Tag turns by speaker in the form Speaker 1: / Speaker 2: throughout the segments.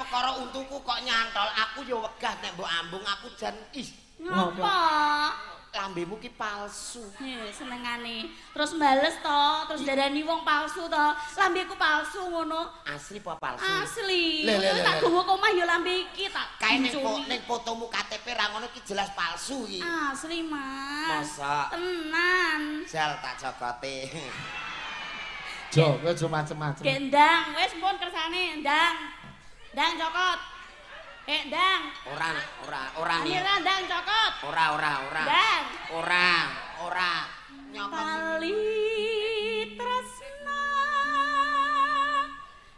Speaker 1: perkara untuku kok nyantol. Aku yo wegah nek mbok ambung aku jan
Speaker 2: Ngapa?
Speaker 1: Lambemu ki palsu.
Speaker 2: Senengane. Terus bales to, terus darani wong palsu to. Lambeku palsu ngono.
Speaker 1: Asli apa palsu?
Speaker 2: Asli.
Speaker 1: Le.
Speaker 2: Tak gowo ke omah ya lambe iki tak.
Speaker 1: Kae ning fotomu KTP ra ngono ki jelas palsu iki.
Speaker 2: Asli, Mas.
Speaker 1: Masa?
Speaker 2: Tenan.
Speaker 1: Jal tak jogote.
Speaker 3: Jo, kowe aja macem-macem.
Speaker 2: Gendang, wis pun kersane, ndang. Ndang cokot. Ndang.
Speaker 1: Ora nih.
Speaker 2: Amira ndang cokot.
Speaker 1: Ora.
Speaker 2: Ndang.
Speaker 1: Ora. Nyokot
Speaker 2: Tali tresna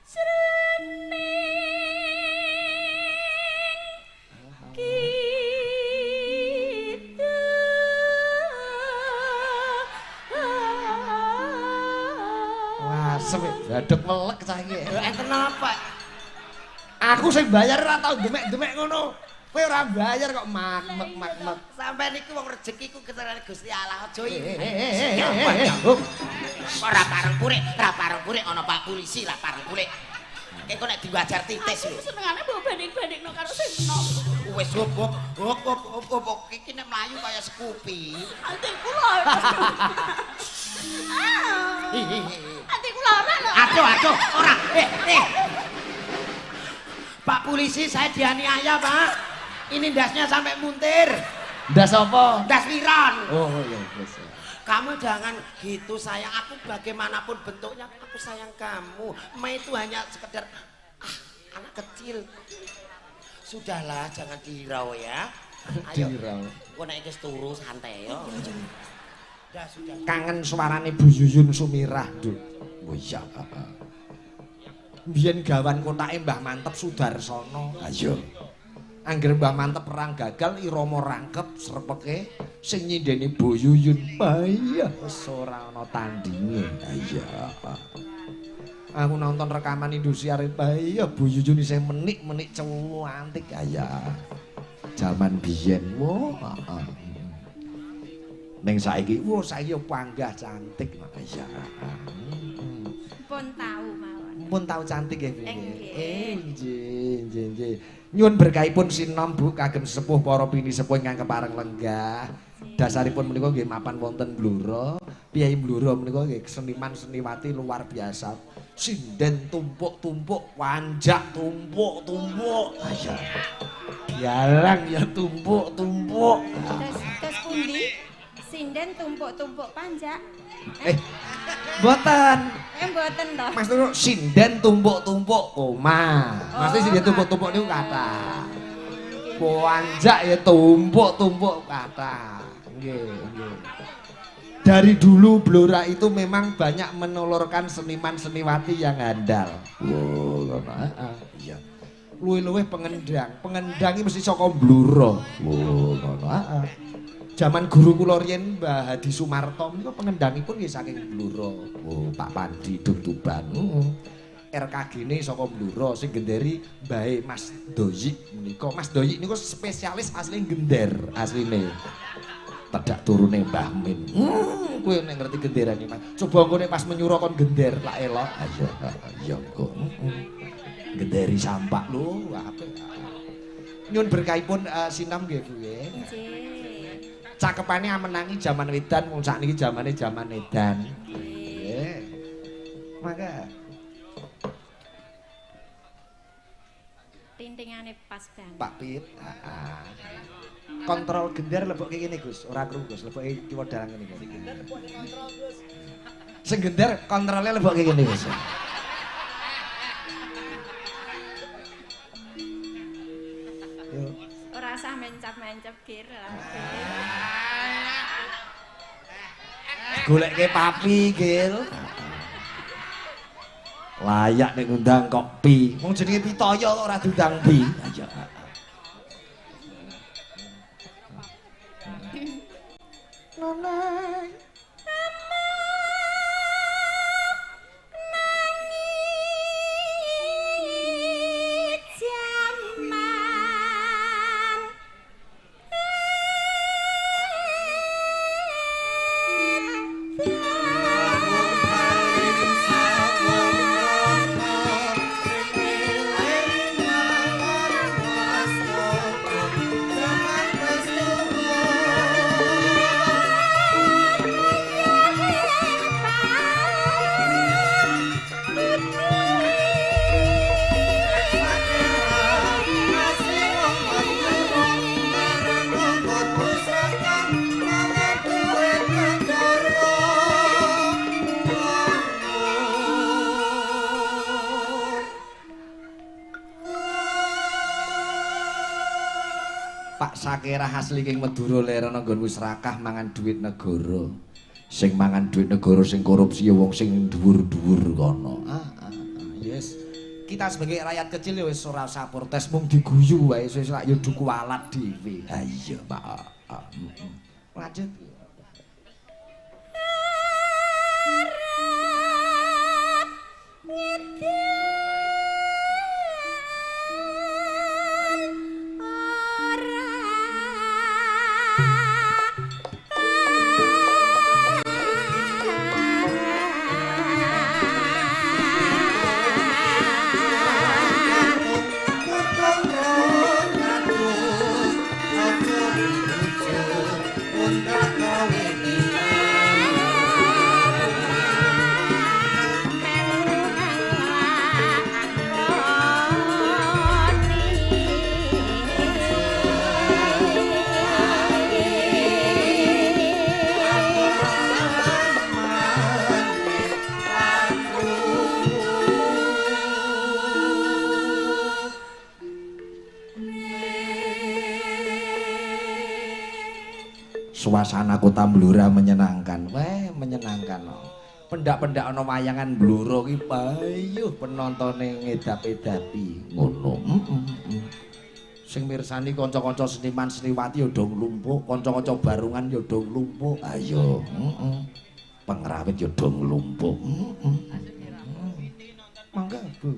Speaker 2: srening kita.
Speaker 3: Wah, semik badhek welek cah iki.
Speaker 1: enten apa?
Speaker 3: Aku sing bayar ora tau demek-demek ngono. Kowe ora bayar kok mak.
Speaker 1: Sampai niku wong rezekiku ketenane Gusti Allah aja iki. Ora pareng purik ana Pak Polisi lah pareng purik. Engko nek diwajar titis lho.
Speaker 2: Aku senengane mbok banding-bandingno karo sing enom.
Speaker 1: Wis hop iki nek mlayu kaya Scoopy.
Speaker 2: Ati kula. Ati kula ora lho.
Speaker 1: Aduh, ora. Pak Polisi, saya dianiaya, Pak. Ini dasnya sampai muntir.
Speaker 3: Ndas apa?
Speaker 1: Das wiron.
Speaker 3: Oh ya wis.
Speaker 1: Kamu jangan gitu sayang. Aku bagaimanapun bentuknya, aku sayang kamu. Itu hanya sekedar anak kecil. Sudahlah, jangan dirau ya. Ayo.
Speaker 3: Dirau.
Speaker 1: Kok nek wis turu santai yo. Sudah.
Speaker 3: Kangen suarane Bu Yuyun Sumirah, Dul. Oh iya. Biyen gawan kotake Mbah Mantep Sudarsono. Ayo. Angger Mbah Mantep perang gagal irama rangkep srepeke sing nyindeni Bu Yuyun. Iya, wis ora ana tandinge. Iya. Aku nonton rekaman Indosiar iya Bu Yuyun isih menik-menik cantik kaya. Jaman biyen. Wah. Ning saiki, saiki panggah cantik makanya.
Speaker 2: Pun tahu mawon.
Speaker 3: Pun tahu cantik ya Bu.
Speaker 2: Nggih.
Speaker 3: Nyuwun berkahipun sinom Bu kagem sepuh para pini sepuh ingkang kepareng lenggah. Dasaripun menika nggih mapan wonten Blora. Piyai Blora menika nggih seniman seniwati luar biasa. Sinden tumpuk-tumpuk, wanjak tumpuk-tumpuk. Ayo. Bialang ya tumpuk-tumpuk.
Speaker 4: Terus pundi? Sinden tumpuk-tumpuk panjak.
Speaker 3: Mboten.
Speaker 4: Mboten to.
Speaker 3: Mas Turu sinden tumpuk-tumpuk koma. Mesti sinden tumpuk-tumpuk niku kathah. Wanjak ya tumpuk-tumpuk kathah. Nggih. Dari dulu Blora itu memang banyak menelurkan seniman seniwati yang handal. Iya. Luwih-luwih pengendang. Pengendang iki mesti saka Blora. Zaman guru kula riyen Mbah Hadi Sumarto niku pengendangipun nggih saking Blora. Pak Pandi Tutuban. RKG-ne saka Blora sing genderi Mbahe Mas Doyik menika. Mas Doyik niku spesialis asli gender asline. Tedak turune Mbah Min. Kowe nek ngerti genderane Mas. Coba engko nek pas menyuruh kon gender lak elok. Ayo kok. Genderi sampak lho, apik. Nyun berkahipun sinam nggih Bu nggih.
Speaker 4: Nggih.
Speaker 3: Cakepane amenangi jaman wedan mung sakniki jamane jaman edan. Nggih. Mangga.
Speaker 4: Tintingane pas banget.
Speaker 3: Pak Pit. Kontrol gender lebokke kene Gus, ora krungu Gus, lebokke kiwa dalang ngene Gus. Gender lebokke kontrol Gus. Sing gender kontrole lebokke kene Gus. Yo.
Speaker 4: Ora usah mencap-mencap kir.
Speaker 3: Goleke papi, Gil. Layak nek ngundang kok pi. Wong jenenge Pitaya kok ora diundang pi. Ayo. Nonai. Pak Sakera asli king Madura lerana nggon wis rakah mangan duit negara. Sing mangan duit negara sing korupsi ya wong sing dhuwur-dhuwur kono. Yes. Kita sebagai rakyat kecil ya wis ora usah protes mung diguyu wae wis lak ya duku alat dhewe. Ha iya, Pak. Lanjut. Suasana kota Blora menyenangkan. Weh, menyenangkan. Pendak-pendak ana wayangan Blora ki payuh penontone ngedap-edapi ngono. Sing mirsani kanca-kanca seniman seniwati ya do nglumpuk, kanca-kanca barungan ya do nglumpuk. Ayo, pengrawit ya do nglumpuk. Mangga, Bu.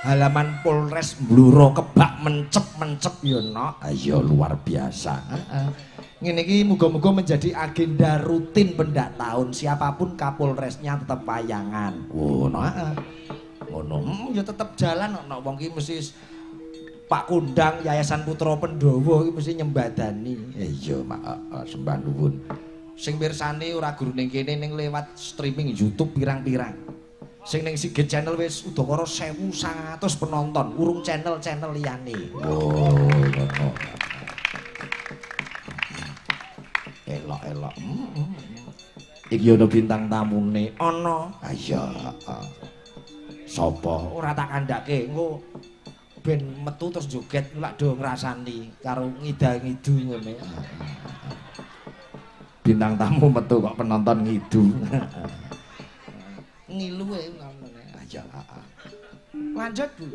Speaker 3: Halaman Polres Blora kebak mencep-mencep ya nok. Ayo luar biasa. Ngene iki muga-muga menjadi agenda rutin pendak tahun. Siapapun Kapolresnya tetap wayangan. Ngono. Ngono. Ya tetap jalan nok wong iki mesti Pak Kundang Yayasan Putra Pandhawa iki mesti nyembadani. Iya, Mak, sembah nuwun. Sing mirsani ora guru ning kene ning lewat streaming YouTube pirang-pirang. Sing ning Sigit channel wis udakara 1100 penonton, urung channel-channel liyane. Oh, ngono. Elok-elok. Iki ana bintang tamune. Ana. Ha iya, Sapa? Ora tak kandhake, engko ben metu terus joget lak do ngrasani karo ngida-ngidu ngene. Bintang tamu metu kok penonton ngidu. Ngilu wae ngene aja. Lanjut, Bu.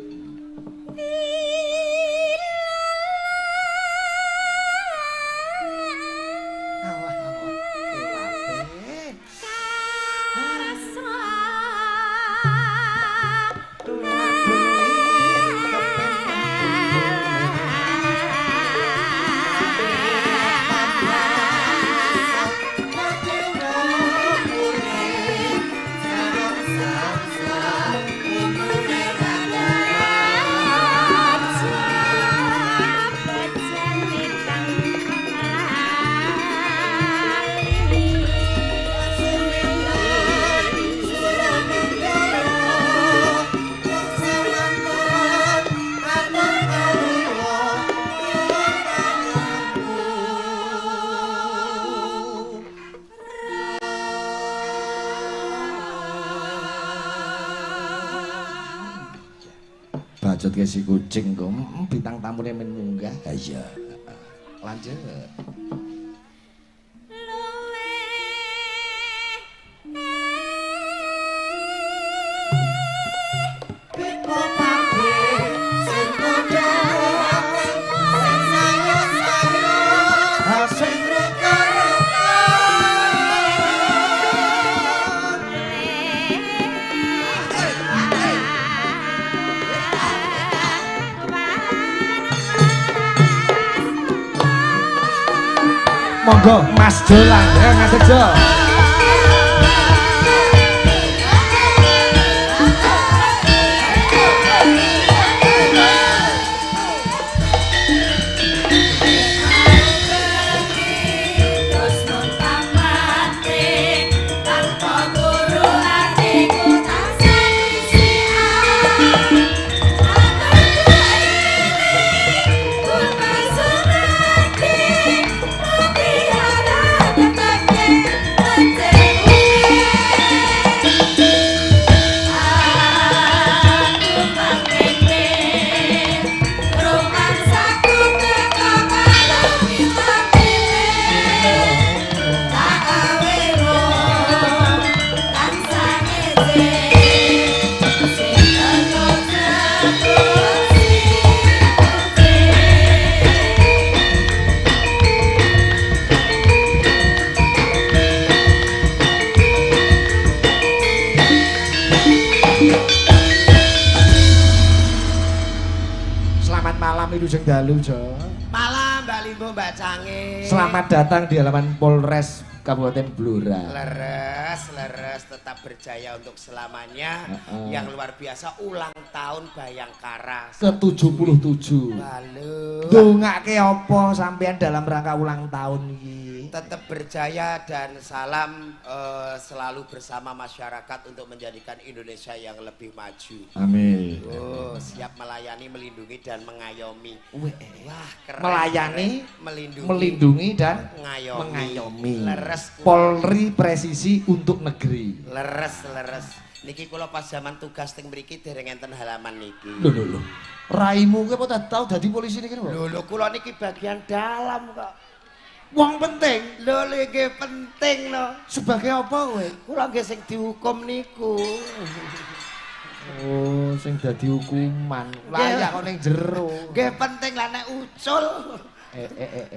Speaker 3: Bacot ke si kucing kok bintang tamune men munggah. Ha iya. Lanjut. Sing monggo Mas Jolang ya ngadeg Jo. Wilujeng dalu Jo.
Speaker 1: Malam Mbak Limbo, Mbak Cange.
Speaker 3: Selamat datang di halaman Polres Kabupaten Blora.
Speaker 1: Leres tetap berjaya untuk selamanya. Yang luar biasa ulang tahun Bayangkara
Speaker 3: ke-77.
Speaker 1: Lalu
Speaker 3: Dongake apa sampean dalam rangka ulang tahun iki?
Speaker 1: Tetap berjaya dan salam selalu bersama masyarakat untuk menjadikan Indonesia yang lebih maju.
Speaker 3: Amin.
Speaker 1: Oh, siap melayani, melindungi dan mengayomi. Wah, keren.
Speaker 3: Melayani,
Speaker 1: keren.
Speaker 3: melindungi dan
Speaker 1: mengayomi.
Speaker 3: mengayomi.
Speaker 1: Leres.
Speaker 3: Polri presisi untuk negeri.
Speaker 1: Leres. Niki kula pas zaman tugas teng mriki dereng enten halaman niki.
Speaker 3: Lho. Raimu ki apa tau dadi polisi niki lho?
Speaker 1: Lho kula niki bagian dalam kok.
Speaker 3: Wong penting.
Speaker 1: Lho niki penting no.
Speaker 3: Sebagai apa kowe?
Speaker 1: Kula nggih sing dihukum niku.
Speaker 3: Oh, sing dadi hukuman. Layak kok ning jero.
Speaker 1: Nggih penting lah nek ucul.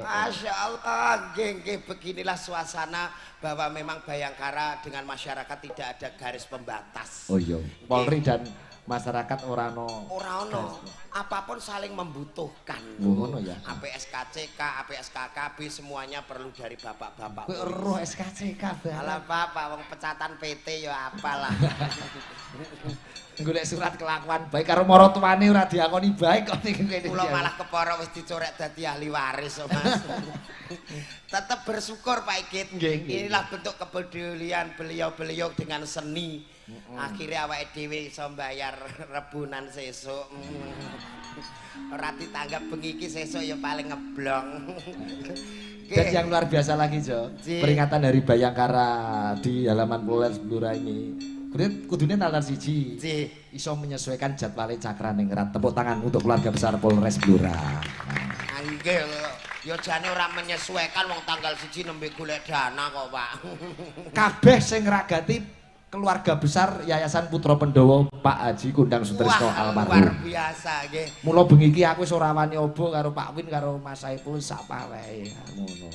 Speaker 3: Masya
Speaker 1: Allah, nggih beginilah suasana bahwa memang Bayangkara dengan masyarakat tidak ada garis pembatas.
Speaker 3: Oh iya, Polri dan masyarakat ora ono. Apapun saling membutuhkan. Ngono ya.
Speaker 1: APSKCK, APSKKB semuanya perlu dari bapak-bapak.
Speaker 3: Kowe eruh SKCK bae.
Speaker 1: Alah bapak wong pecatan PT ya apalah.
Speaker 3: Golek surat kelakuan baik karo mara tuane ora diakoni baik kok niki kene.
Speaker 1: Kula malah kepara wis dicorek dadi ahli waris kok Mas. Tetap bersyukur Pak Ikit. Inilah bentuk kepedulian beliau-beliau dengan seni. Akhirnya awake dhewe iso mbayar rebunan sesuk. Ora ditanggap bengi iki sesuk ya paling ngeblong.
Speaker 3: Dan yang luar biasa lagi Jo, peringatan Hari Bayangkara di halaman Polres Blora ini. Kudune tanggal 1 iso menyesuaikan jadwal Cakraningrat. Tepuk tangan untuk keluarga besar Polres Blora.
Speaker 1: Nggih, ya jane ora menyesuaikan wong tanggal 1 nembe golek dana kok, Pak.
Speaker 3: Kabeh sing ngragati keluarga besar Yayasan Putra Pendowo Pak Haji Kundang Sutrisno almarhum.
Speaker 1: Luar biasa nggih.
Speaker 3: Mula bengi iki aku wis ora wani obo karo Pak Win karo Mas Saipul sapa wae ngono.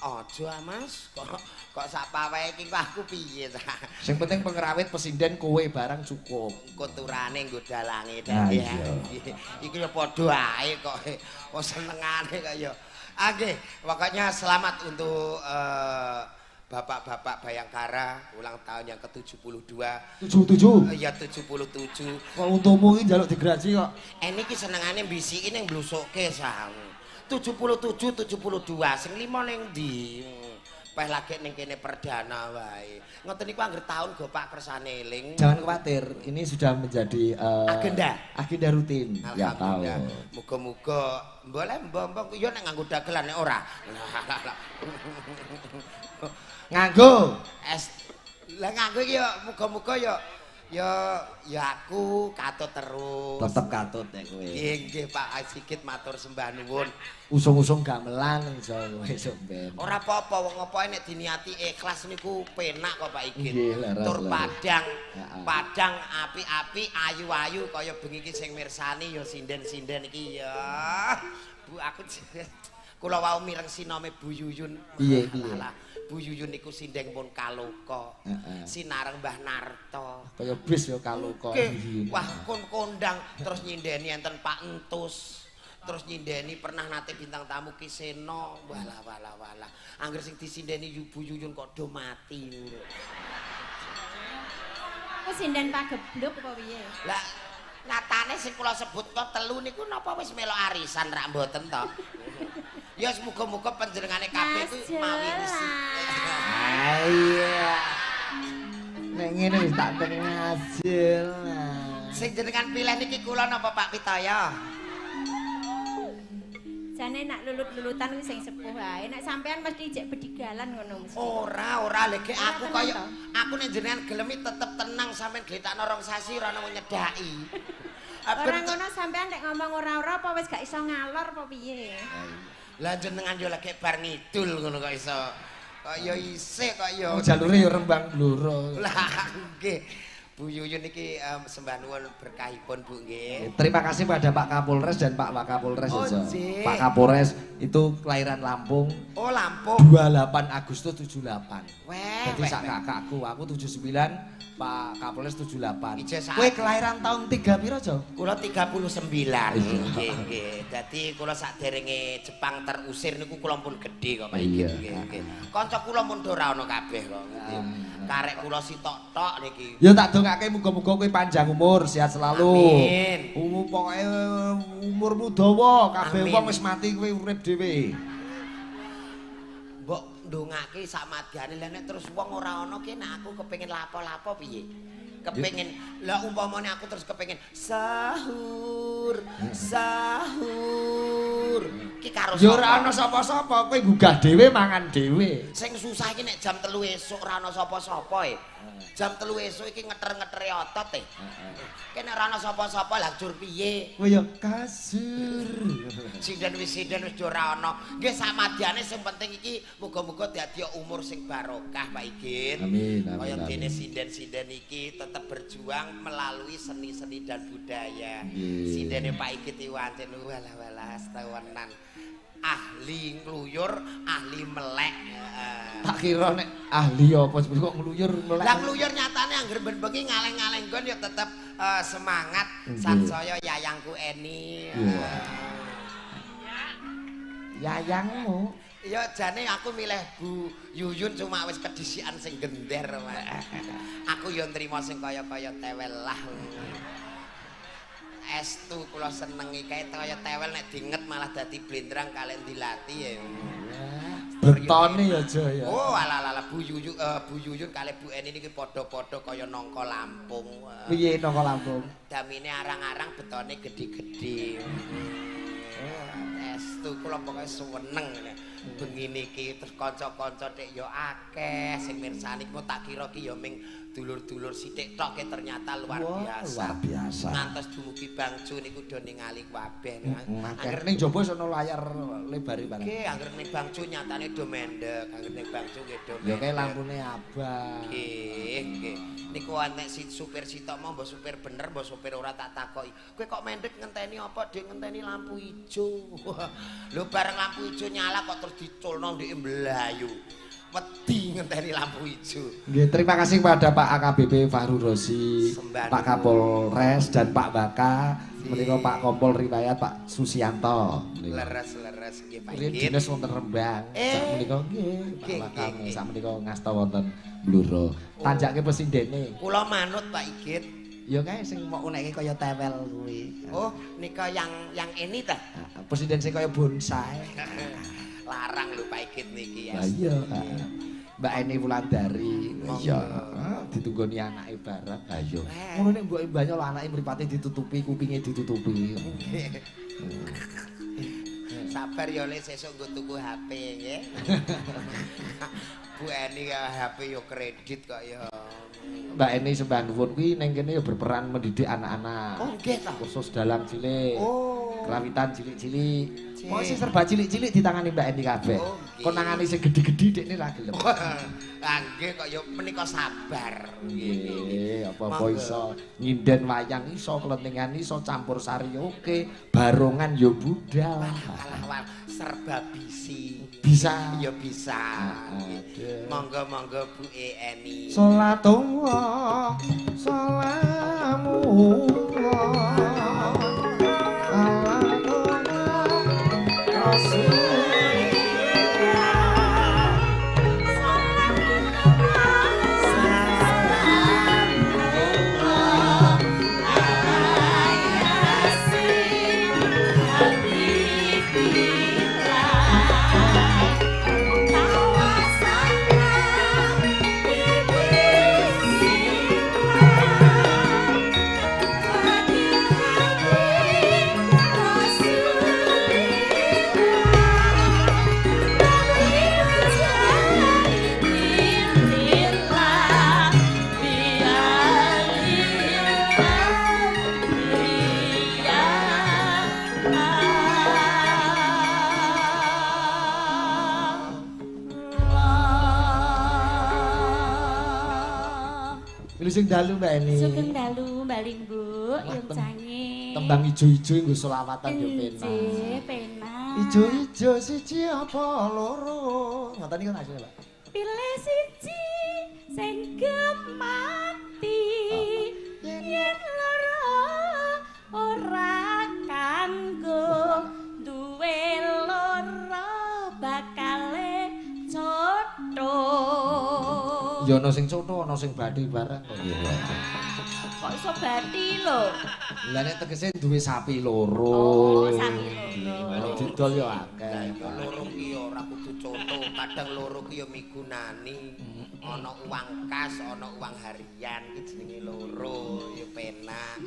Speaker 1: Aja Mas, kok sapa wae iki aku piye ta.
Speaker 3: Sing penting pengrawit pesinden kowe barang cukup.
Speaker 1: Kuturane nggo dalange
Speaker 3: iya.
Speaker 1: Iku ya padha ae kok. Kok senengane kok ya. Nggih, pokoknya selamat untuk Bapak-bapak Bayangkara ulang tahun yang ke-72.
Speaker 3: 77.
Speaker 1: Iya 77.
Speaker 3: Kok untumu iki njaluk digraji kok.
Speaker 1: Niki senengane mbisiki ning blusuke sang. 77 72 sing 5 ning ndi? Peh lagi ning kene perdana wae. Ngoten niku anggere taun go Pak kersane eling.
Speaker 3: Jangan khawatir, ini sudah menjadi agenda rutin. Ya tahu.
Speaker 1: Muga-muga boleh mbok yo nek nganggo dagelan nek ora.
Speaker 3: Nganggo
Speaker 1: es lah nganggo iki yo muga-muga yo aku katut terus.
Speaker 3: Tetep katut nek kowe.
Speaker 1: Nggih Pak Sikit matur sembah nuwun.
Speaker 3: Usung-usung gamelan iso esuk ben.
Speaker 1: Ora apa-apa wong apa nek diniati ikhlas niku penak kok Pak Ikit.
Speaker 3: Leres,
Speaker 1: Tur Padang.
Speaker 3: Ya,
Speaker 1: Padang api-api ayu-ayu kaya bengi iki sing mirsani ya sinden-sinden iki ya. Bu aku kula wau mireng sinome Bu Yuyun.
Speaker 3: Piye.
Speaker 1: Bu Yuyun niku sindeng pun kaloka. Sinareng Mbah Narto.
Speaker 3: Kaya bis ya kaloka.
Speaker 1: Wah kon kondang terus nyindeni enten Pak Entus. terus nyindeni pernah nate bintang tamu Ki Seno. Walah. Angger sing disindeni Bu Yuyun kok do mati.
Speaker 4: Ku sinden pagebluk apa piye?
Speaker 1: Lah nyatane sing kula sebut kok telu niku napa wis melok arisan rak mboten to? Ya muga-muga panjenengane kabeh kuwi mawi wisi.
Speaker 3: Iya. Nek ngene wis tak ngasil.
Speaker 1: Sing jenengan pilih niki kula napa Pak Pitaya?
Speaker 4: Jane nak lulut-lulutan kuwi sing sepuh wae. Nek sampean mesti ijek bedigalan ngono mesti.
Speaker 1: Ora lek aku kaya aku nek jenengan gelemi tetep tenang sampean gletakno rong sasi ora ono nyedaki.
Speaker 4: Ora ngono sampean nek ngomong ora-ora apa wis gak iso ngalor apa piye?
Speaker 1: Lah jenengan yo lagi bar ngidul ngono kok iso. Kok yo isih kok yo.
Speaker 3: Jalure yo Rembang Bluro.
Speaker 1: Lah nggih. Bu Yuyun niki sembah nuwun berkahipun Bu nggih.
Speaker 3: Terima kasih pada Pak Kapolres dan Pak Wakapolres
Speaker 1: Oh,
Speaker 3: aja.
Speaker 1: nggih.
Speaker 3: Pak Kapolres itu kelahiran Lampung
Speaker 1: Oh Lampung.
Speaker 3: 28 Agustus 78. Jadi sak kakakku, aku 79, Pak Kapolres 78.
Speaker 1: Ijazah
Speaker 3: Kowe
Speaker 1: aku.
Speaker 3: kelahiran tahun 3 piro, Jo?
Speaker 1: Kula 39. Nggih. Dadi kula saderenge Jepang terusir niku kula pun gedhe kok Pak
Speaker 3: Iya.
Speaker 1: nggih. Kanca kula pun ora ono kabeh kok. Karek kula sitok-tok niki.
Speaker 3: Ya tak dongake muga-muga kowe panjang umur, sehat selalu.
Speaker 1: Amin.
Speaker 3: Pokoke umurmu dawa, kabeh
Speaker 1: Amin.
Speaker 3: wong wis mati kowe urip dhewe.
Speaker 1: Mbok ndongake sak madyane lha nek terus wong ora ana ki nek aku kepengin lapo-lapo piye? Kepengin lah umpamane aku terus kepengin sahur. Ki karo
Speaker 3: Ya ora ana sapa-sapa, kowe gugah dhewe mangan dhewe.
Speaker 1: sing susah iki nek jam 3 esuk ora ana sapa-sapa e. Jam 3 esuk iki ngeter-ngeteri otot e. Ki nek ora ana sapa-sapa lah jur piye?
Speaker 3: Kowe ya kasur.
Speaker 1: Sinden wis ora ana. Nggih samadyane sing penting iki muga-muga dadi umur sing barokah Pak Igit.
Speaker 3: Amin,
Speaker 1: Kaya
Speaker 3: amin,
Speaker 1: dene
Speaker 3: amin.
Speaker 1: sinden-sinden iki tetap berjuang melalui seni-seni dan budaya.
Speaker 3: Nggih.
Speaker 1: Sindene Pak Igit iki wancen walah tawanan. Ahli ngluyur, ahli melek.
Speaker 3: Tak kira nek ahli apa kok ngluyur melek.
Speaker 1: Lah ngluyur nyatane angger bengi ngaleng-ngaleng nggon ya tetep semangat
Speaker 3: Nggih.
Speaker 1: sansaya yayangku Eni.
Speaker 3: Iya. Yayangmu.
Speaker 1: Ya jane aku milih Bu Yuyun cuma wis kedisikan sing gender. Aku yo nrimo sing kaya-kaya tewel lah. Estu kula senengi kae kaya tewel nek dinget malah dadi blendrang kalek dilatih ya.
Speaker 3: Betone ya Jo ya.
Speaker 1: Oh ala Bu Yuyun kalih Bu Eni niki padha-padha kaya nangka Lampung.
Speaker 3: Piye nang Lampung?
Speaker 1: Damine arang-arang betone gedhe-gedhe. Estu kula pokoke seneng bengi niki terus kanca-kanca nek ya akeh sing mirsani kok tak kira ki ya ming dulur-dulur sithik tok ke ternyata luar biasa.
Speaker 3: Luar biasa.
Speaker 1: Ngantos dumugi Bangju niku do ningali kabeh.
Speaker 3: Angger ning jaba sono layar lebare barang.
Speaker 1: Nggih, angger ning Bangju nyatane do mendek, angger ning Bangju nggih do.
Speaker 3: Ya kae lampune abang.
Speaker 1: Nggih. Niku nek si supir sitok mau mbok supir bener mbok supir ora tak takoki. Kowe kok mendek ngenteni apa? Dek ngenteni lampu ijo. Lho bareng lampu ijo nyala kok terus diculno ndek mblayu. Wedi ngenteni lampu ijo.
Speaker 3: Nggih, terima kasih kepada Pak AKBP Fahru Rosi,
Speaker 1: Sembah
Speaker 3: Pak Kapolres dan Pak Baka, menika Pak Kompol Riwayat Pak Susianto.
Speaker 1: Leres-leres nggih Pak
Speaker 3: Riyen
Speaker 1: Igit.
Speaker 3: dinas wonten Rembang. Sak menika nggih, Pak
Speaker 1: Nggih,
Speaker 3: Baka
Speaker 1: nggih.
Speaker 3: sak menika ngasta wonten Bluro. Tanjake pesindene.
Speaker 1: Kula manut Pak Igit.
Speaker 3: Ya kae sing mau uneke kaya tewel kuwi.
Speaker 1: Oh, nika yang ini ta?
Speaker 3: Presiden sing kaya bonsai.
Speaker 1: Larang lho Pak Igit niki ya.
Speaker 3: Lah iya. Mbak Eni Wulandari.
Speaker 1: Monggo.
Speaker 3: Iya, ditunggoni anake bareng. Ha iya. Ngono nek mboke mbaknya lho anake mripate ditutupi, kupinge ditutupi.
Speaker 1: Sabar ya Le sesuk nggo tuku HP nggih. Bu Eni HP yo kredit kok ya.
Speaker 3: Mbak Eni sembah nuwun kuwi ning kene ya berperan mendidik anak-anak.
Speaker 1: Oh nggih ta.
Speaker 3: Khusus dalang cilik.
Speaker 1: Oh.
Speaker 3: Kelawitan cilik-cilik.
Speaker 1: Cik.
Speaker 3: Mau sing serba cilik-cilik ditangani Mbak Eni kabeh.
Speaker 1: Oh, nggih.
Speaker 3: Kon nangani sing gedhe-gedhe dekne ra gelem.
Speaker 1: Ah nggih kok ya menika sabar.
Speaker 3: Nggih, apa-apa
Speaker 1: Monggo.
Speaker 3: iso nyinden wayang iso, kelentingan iso, campur sari oke, barongan yo budal.
Speaker 1: Walah serba bisi.
Speaker 3: Bisa.
Speaker 1: Ya bisa.
Speaker 3: Aduh.
Speaker 1: Monggo-monggo Bu Eni.
Speaker 3: Salatullah salamullah ala sing dalu Mbak Eni.
Speaker 2: Sugeng dalu Mbak Limbu, yung canggih.
Speaker 3: Tembang ijo-ijo nggo selawatan yo penak.
Speaker 2: Nggih, penak.
Speaker 3: Ijo-ijo siji apa loro. Ngoten niku asline, Pak.
Speaker 2: Pilih siji sing gemati. Yen loro ora kanggo duwe loro bakale cotho.
Speaker 3: Ya ana sing cotho, ana sing bathi bareng kok.
Speaker 2: Kok iso bathi lho?
Speaker 3: Lah nek tegese duwe sapi loro.
Speaker 2: Oh, sapi loro.
Speaker 3: Didol yo akeh.
Speaker 1: Loro ki ora kudu conto, kadang loro ki yo migunani. Ana uang kas, ana uang harian ki jenenge loro, yo penak.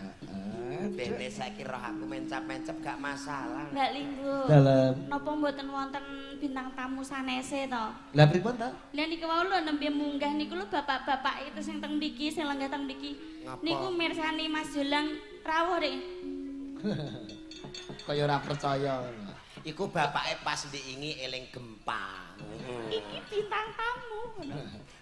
Speaker 1: Dene saiki roh aku mencap-mencap gak masalah.
Speaker 2: Mbak Linggo.
Speaker 3: Dalem.
Speaker 2: Napa mboten wonten bintang tamu sanese to?
Speaker 3: Lah pripun ta?
Speaker 2: Lah niki wau lho nembe munggah niku lho bapak-bapak itu sing teng mriki, sing lenggah teng mriki.
Speaker 1: Ngapa?
Speaker 2: Niku mirsani Mas Jolang rawuh rek.
Speaker 3: Kaya ora percaya.
Speaker 1: Iku bapake pas diingi eling gempa.
Speaker 2: Iki bintang tamu.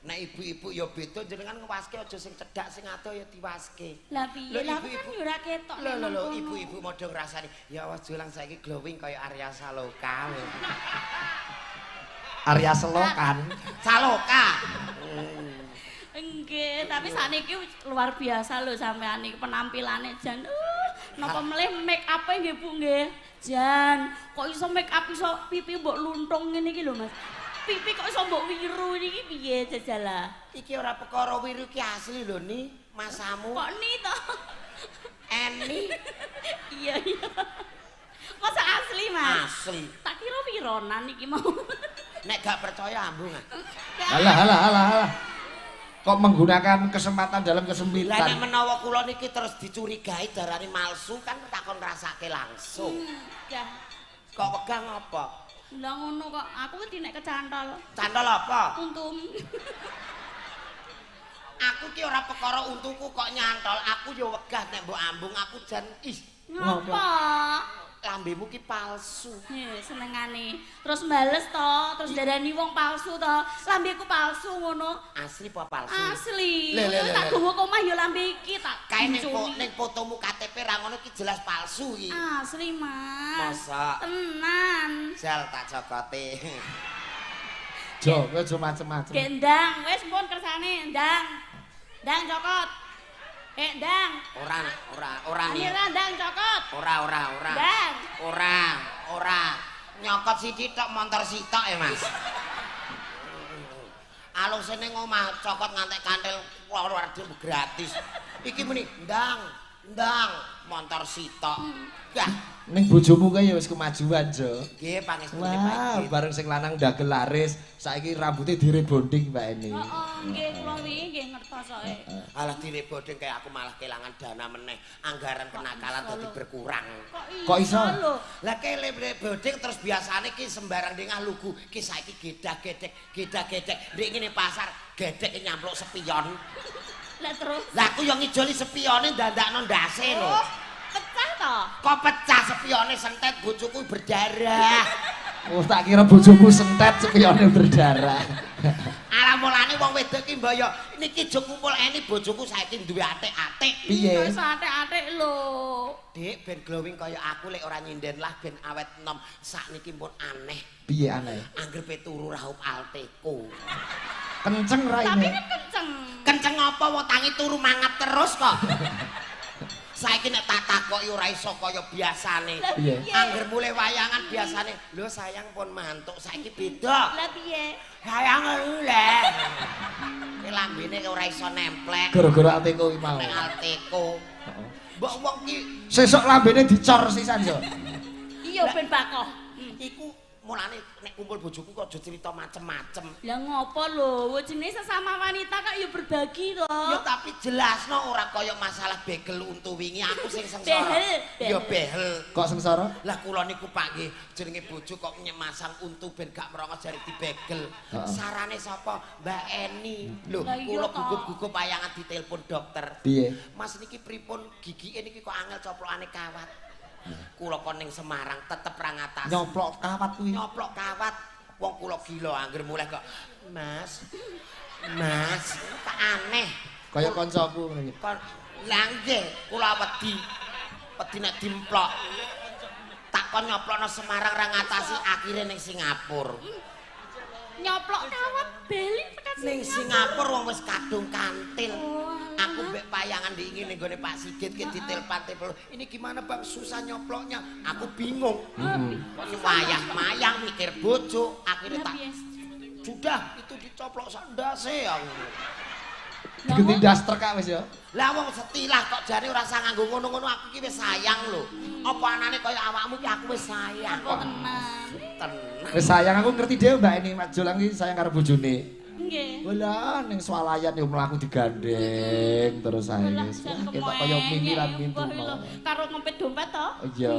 Speaker 1: Nek ibu-ibu ya beda jenengan ngewaske aja sing cedhak sing adoh ya diwaske.
Speaker 2: Lah piye? Lah kan yo ora ketok.
Speaker 1: Lho ibu-ibu padha ngrasani. Ya wis Jolang saiki glowing kaya Arya Saloka.
Speaker 3: Arya Selokan.
Speaker 1: Saloka.
Speaker 2: Nggih, tapi sakniki luar biasa lho sampean iki penampilane jan. Napa melih make up-e nggih Bu nggih. Jan, kok iso make up iso pipi mbok luntung ngene iki lho Mas. Pipi kok iso mbok wiru niki piye jajala?
Speaker 1: Iki ora perkara wiru ki asli lho ni, masamu.
Speaker 2: Kok ni to?
Speaker 1: Eni
Speaker 2: Iya iya. Masa asli Mas?
Speaker 1: asli.
Speaker 2: Tak kira wironan iki mau.
Speaker 1: Nek gak percaya ambung.
Speaker 3: Alah. Kok menggunakan kesempatan dalam
Speaker 1: Lah nek
Speaker 3: kesempitan.
Speaker 1: menawa kula niki terus dicurigai darani malsu kan takon rasake langsung.
Speaker 2: Ya.
Speaker 1: Kok wegang apa?
Speaker 2: Lah ngono kok aku wedi nek kecantol.
Speaker 1: Cantol apa?
Speaker 2: Untum.
Speaker 1: Aku ki ora perkara untuku kok nyantol. Aku ya wegah nek mbok ambung aku jan
Speaker 2: Ngapa?
Speaker 1: lambemu ki palsu.
Speaker 2: Senengane. Terus mbales to, terus darani wong palsu to. Lambeku palsu ngono.
Speaker 1: Asli apa palsu?
Speaker 2: Asli.
Speaker 1: Le.
Speaker 2: Tak gowo ke omah ya lambe iki tak.
Speaker 1: Kae
Speaker 2: gunculi.
Speaker 1: ning fotomu KTP ra ngono ki jelas palsu iki.
Speaker 2: Asli, Mas.
Speaker 1: Masa?
Speaker 2: Tenan.
Speaker 1: Jal tak jokote.
Speaker 3: Jo, kowe aja macem-macem.
Speaker 2: Gendang, wis pun kersane, ndang. Ndang cokot. Ndang.
Speaker 1: Ora nih.
Speaker 2: Amira ndang cokot.
Speaker 1: Ora.
Speaker 2: Ndang.
Speaker 1: Ora. Nyokot sithik tok montor sitok ya, Mas. Alusane ngomah cokot ngantek kantil luar gratis. Iki muni ndang montor sitok. Gah,
Speaker 3: Ning bojomu kae ya wis kemajuan, Jo.
Speaker 1: nggih pangestune
Speaker 3: Wah,
Speaker 1: Pak.
Speaker 3: bareng sing lanang ndagel laris, saiki rambutnya direbonding Mbak Eni.
Speaker 2: Heeh, nggih kula wingi nggih ngertosoke.
Speaker 1: Alah direboding kayak aku malah kelangan dana meneh. Anggaran kenakalan dadi berkurang.
Speaker 3: Kok iso?
Speaker 2: lho?
Speaker 1: Lah kele boding terus biasane ki sembarang dengah lugu ki saiki gedak-gedek. Ndek ngene pasar gedek nyampluk spion.
Speaker 2: Lah terus
Speaker 1: Lah aku yo ngijoli spione ndandakno ndase lho.
Speaker 2: pecah to?
Speaker 1: Kok pecah spione sentet bojoku berdarah.
Speaker 3: Oh, tak kira bojomu sentet spione berdarah.
Speaker 1: Alah mulane wong wedok ki mbaya niki jo kumpul Eni bojoku saiki duwe atik-atik.
Speaker 3: Piye?
Speaker 2: Wis atik-atik lho.
Speaker 1: Dik ben glowing kaya aku lek ora nyinden lah ben awet enom. Sakniki pun aneh.
Speaker 3: Piye aneh?
Speaker 1: Angger turu raup Alteco.
Speaker 3: Kenceng
Speaker 2: Tapi
Speaker 3: raine.
Speaker 2: kan kenceng.
Speaker 1: Kenceng apa wong tangi turu mangap terus kok. Saiki nek tak takoki ora iso kaya biasane.
Speaker 3: Piye?
Speaker 1: Angger mulai wayangan biasane, lho sayang pun mantuk, saiki beda.
Speaker 2: Lah piye?
Speaker 1: Sayang lho. Ki lambene ora iso nemplek
Speaker 3: Gara-gara Alteco iki mau.
Speaker 1: nek Alteco. Mbok wong ki
Speaker 3: Sesuk lambene dicor sisan, Jo.
Speaker 2: Iya ben bakoh.
Speaker 1: iku mulane nek kumpul bojoku kok aja cerita macem-macem.
Speaker 2: Lah ngopo lho? Jenenge sesama wanita kok ya berbagi to.
Speaker 1: Ya tapi jelasno ora kaya masalah begel untu wingi aku sing sengsara.
Speaker 2: Behel,
Speaker 1: Ya
Speaker 2: behel.
Speaker 1: behel.
Speaker 3: Kok sengsara?
Speaker 1: Lah kula niku Pak nggih jenenge bojo kok nyemasang untu ben gak merongos jari dibegel. Sarane sapa? Mbak Eni. Lho,
Speaker 2: Lah iya
Speaker 1: kula
Speaker 2: toh.
Speaker 1: gugup-gugup wayangan ditelepon dokter.
Speaker 3: Piye?
Speaker 1: Mas niki pripun gigike niki kok angel coplokane kawat. Kula kon ning Semarang tetep ra ngatas.
Speaker 3: Nyoplok kawat kuwi.
Speaker 1: Nyoplok kawat. Wong kula gila angger mulai kok Mas. Tak aneh.
Speaker 3: Kaya kancaku ngene iki.
Speaker 1: Lah nggih, kula wedi. Wedi nek dimplok. Tak kon nyoplokno Semarang ra ngatasi akhire ning Singapura.
Speaker 2: Nyoplok kawat beli tekan
Speaker 1: Ning Singapura wong wis kadung kantil. Aku mbek payangan diingin ning gone Pak Sigit ki ditelpan-tepel. Ini gimana Bang susah nyoploknya? Aku bingung. Wayah-mayang mikir bojo, akhirnya tak sudah itu dicoplok sandase aku.
Speaker 3: Diganti daster kak wis ya.
Speaker 1: Lah wong setilah kok jane ora usah nganggo ngono-ngono aku ki wis sayang lho. Apa anane kaya awakmu ki aku wis sayang kok. Tenan.
Speaker 3: Wis sayang aku ngerti dhewe Mbak ini Mas Jolang iki sayang karo bojone.
Speaker 2: Nggih.
Speaker 3: Walah ning swalayan yo mlaku digandeng terus ae. Ketok kaya mimi lan mintu.
Speaker 2: Karo ngempet dompet to?
Speaker 3: Iya.